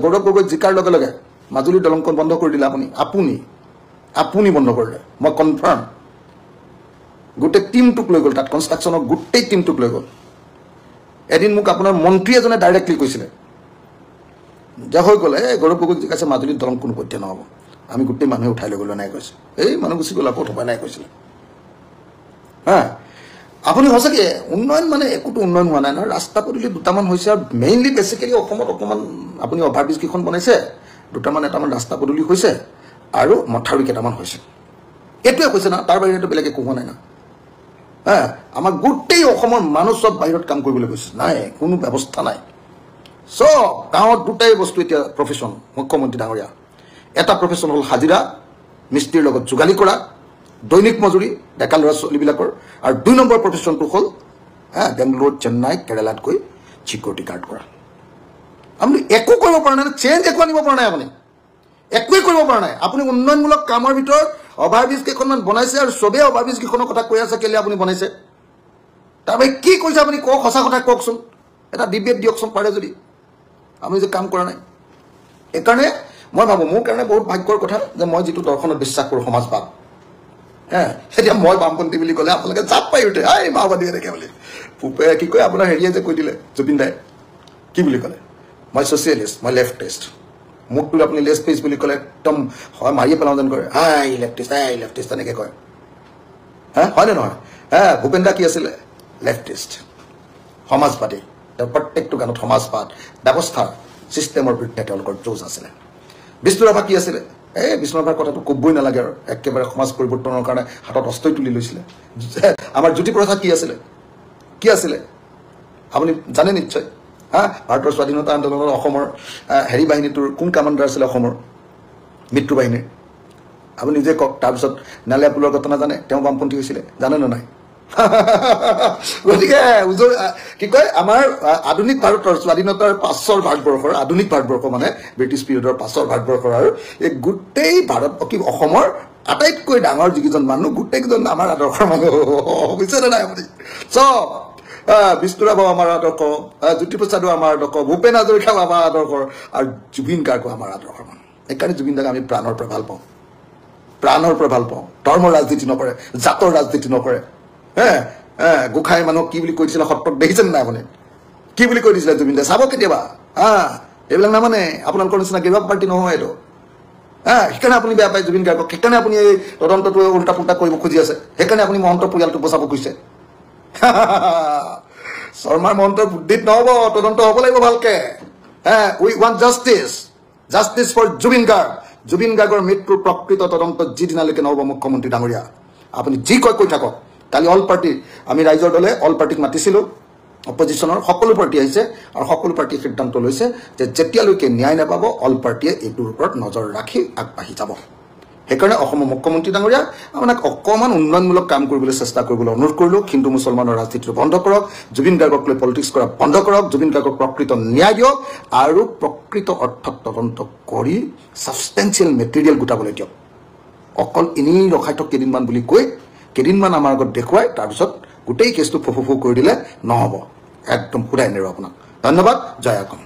গৌৰৱ গগৈ জিকাৰ লগে লগে মাজুলীৰ দলংখন বন্ধ কৰি দিলে। আপুনি বন্ধ কৰিলে, মই কনফাৰ্ম। গোটেই টিমটোক লৈ গ'ল, তাত কনষ্ট্ৰাকশ্যনৰ গোটেই টিমটোক লৈ গ'ল। এদিন মোক আপোনাৰ মন্ত্ৰী এজনে ডাইৰেক্টলি কৈছিলে যে হৈ গ'ল, গৌৰৱ গগৈ জিকাইছে, মাজুলীৰ দলং কোনো পধ্যে নহ'ব, আমি গোটেই মানুহে উঠাই লৈ গ'লো, নাই কৈছে। এই মানুহ গুচি গ'ল, আকৌ থবাই নাই কৈছিলে। আপুনি সঁচাকৈ উন্নয়ন মানে একোটো উন্নয়ন হোৱা নাই নহয় ৰাস্তা পদূলি দুটামান হৈছে আৰু মেইনলি বেচিকেলি অসমত অকণমান আপুনি অভাৰব্ৰিজ কেইখন বনাইছে দুটামান এটামান ৰাস্তা পদূলি হৈছে আৰু মথাউৰি কেইটামান হৈছে এইটোৱে হৈছে না তাৰ বাহিৰেতো বেলেগ একো হোৱা নাই না আমাৰ গোটেই অসমৰ মানুহ চব বাহিৰত কাম কৰিবলৈ গৈছে নাই কোনো ব্যৱস্থা নাই চব গাঁৱত দুটাই বস্তু এতিয়া প্ৰফেশ্যন মুখ্যমন্ত্ৰী ডাঙৰীয়া এটা প্ৰফেশ্যন হ'ল হাজিৰা মিস্ত্ৰীৰ লগত যোগালী কৰা দৈনিক মজুৰি ডেকা ল'ৰা ছোৱালীবিলাকৰ আৰু 2 নম্বৰ প্ৰফেশ্যনটো হ'ল বেংগলোৰ চেন্নাই কেৰালাত গৈ চিকিউৰিটি গাৰ্ড কৰা আপুনি একো কৰিব পৰা নাই চেঞ্জ একো আনিব পৰা নাই আপুনি একোৱেই কৰিব পৰা নাই আপুনি উন্নয়নমূলক কামৰ ভিতৰত অভাৰব্ৰিজ কেইখনমান বনাইছে আৰু চবেই অভাৰব্ৰিজ কেইখনৰ কথা কৈ আছে কেলে আপুনি বনাইছে তাৰবাবে কি কৈছে আপুনি কওক সঁচা কথা কওকচোন এটা ডিবেট দিয়কচোন পাৰে যদি আপুনি যে কাম কৰা নাই এইকাৰণে মই ভাবোঁ মোৰ কাৰণে বহুত ভাগ্যৰ কথা যে মই যিটো দৰ্শনত বিশ্বাস কৰোঁ সমাজবাদ এতিয়া মই বামপন্থী বুলি ক'লে আপোনালোকে জাপ পাই উঠে এই মাওবাদী এনেকৈ বুলি ভূপে কি কয় আপোনাৰ হেৰিয়ে যে কৈ দিলে জুবিন দাই কি বুলি ক'লে মই ছ'চিয়েলিষ্ট মই লেফটিষ্ট মোকটো আপুনি লেফ্ট পেজ বুলি ক'লে একদম হয় মাৰিয়ে পেলাওঁ যেন কৰে লেফটিষ্ট তেনেকৈ কয় হয়নে নহয় ভূপেন দা কি আছিলে লেফটিষ্ট সমাজবাদী তেওঁ প্ৰত্যেকটো গানত সমাজবাদ ব্যৱস্থাৰ ছিষ্টেমৰ বিৰুদ্ধে তেওঁলোকৰ যুঁজ আছিলে বিষ্ণু ৰাভা কি আছিলে বিষ্ণু ৰাভাৰ কথাটো ক'বই নালাগে আৰু একেবাৰে সমাজ পৰিৱৰ্তনৰ কাৰণে হাতত অস্ত্ৰই তুলি লৈছিলে আমাৰ জ্যোতিপ্ৰসাদ কি আছিলে আপুনি জানে নিশ্চয় ভাৰতৰ স্বাধীনতা আন্দোলনত অসমৰ হেৰি বাহিনীটোৰ কোন কামাণ্ডাৰ আছিলে অসমৰ মৃত্যু বাহিনীৰ আপুনি নিজে কওক তাৰপিছত নালিয়াপুলৰ ঘটনা জানে তেওঁ বামপন্থী হৈছিলে জানে নে নাই গতিকে কি কয় আমাৰ আধুনিক ভাৰতৰ স্বাধীনতাৰ পাছৰ ভাৰতবৰ্ষৰ আধুনিক ভাৰতবৰ্ষ মানে ব্ৰিটিছ পিৰিয়ডৰ পাছৰ ভাৰতবৰ্ষৰ আৰু এই গোটেই ভাৰত কি অসমৰ আটাইতকৈ ডাঙৰ যিকেইজন মানুহ গোটেইকেইজন আমাৰ আদৰ্শৰ মানুহ বুজিছেনে নাই আপুনি চব বিষ্ণু ৰাভাও আমাৰ আদৰ্শ জ্যোতিপ্ৰসাদো আমাৰ আদৰ্শ ভূপেন হাজৰিকাও আমাৰ আদৰ্শৰ আৰু জুবিন গাৰ্গো আমাৰ আদৰ্শৰ মানুহ সেইকাৰণে জুবিন দাক আমি প্ৰাণৰ পৰা ভাল পাওঁ ধৰ্মৰ ৰাজনীতি নকৰে জাতৰ ৰাজনীতি নকৰে গোসাঁই মানুহক কি বুলি কৈ দিছিলে সত্ৰত দেখিছেনে নাই আপুনি কি বুলি কৈ দিছিলে জুবিন দাই চাব কেতিয়াবা এইবিলাক নামানে আপোনালোকৰ নিচিনা গেৰুৱা পাৰ্টি নহয় এইটো সেইকাৰণে আপুনি বেয়া পায় জুবিন গাৰ্গক সেইকাৰণে আপুনি এই তদন্তটো উল্টা পুল্টা কৰিব খুজি আছে সেইকাৰণে আপুনি মহন্তৰ পৰিয়ালটো বচাব খুজিছে শৰ্মাৰ মহন্তৰ বুদ্ধিত নহ'ব তদন্ত হ'ব লাগিব ভালকে উই ৱান্ট জাষ্টিছ ফৰ জুবিন গাৰ্গৰ মৃত্যুৰ প্ৰকৃত তদন্ত যিদিনালৈকে নহ'ব মুখ্যমন্ত্ৰী ডাঙৰীয়া আপুনি যি কৈ থাকক কালি অল পাৰ্টি আমি ৰাইজৰ দলে অল পাৰ্টিক মাতিছিলোঁ অপজিশ্যনৰ সকলো পাৰ্টি আহিছে আৰু সকলো পাৰ্টিয়ে সিদ্ধান্ত লৈছে যে যেতিয়ালৈকে ন্যায় নাপাব অল পাৰ্টিয়ে এইটোৰ ওপৰত নজৰ ৰাখি আগবাঢ়ি যাব সেইকাৰণে অসমৰ মুখ্যমন্ত্ৰী ডাঙৰীয়া আপোনাক অকণমান উন্নয়নমূলক কাম কৰিবলৈ চেষ্টা কৰিবলৈ অনুৰোধ কৰিলোঁ হিন্দু মুছলমানৰ ৰাজনীতিটো বন্ধ কৰক জুবিন গাৰ্গক লৈ পলিটিক্স কৰা বন্ধ কৰক জুবিন গাৰ্গক প্ৰকৃত ন্যায় দিয়ক আৰু প্ৰকৃত অৰ্থত তদন্ত কৰি ছাবষ্টেঞ্চিয়েল মেটেৰিয়েল গোটাবলৈ দিয়ক অকল এনেই ৰখাই থক কেইদিনমান বুলি কৈ কেইদিনমান আমাৰ আগত দেখুৱাই তাৰপিছত গোটেই কেছটো ফু কৰি দিলে নহ'ব একদম সুধাই নেৰো আপোনাক ধন্যবাদ জয় অসম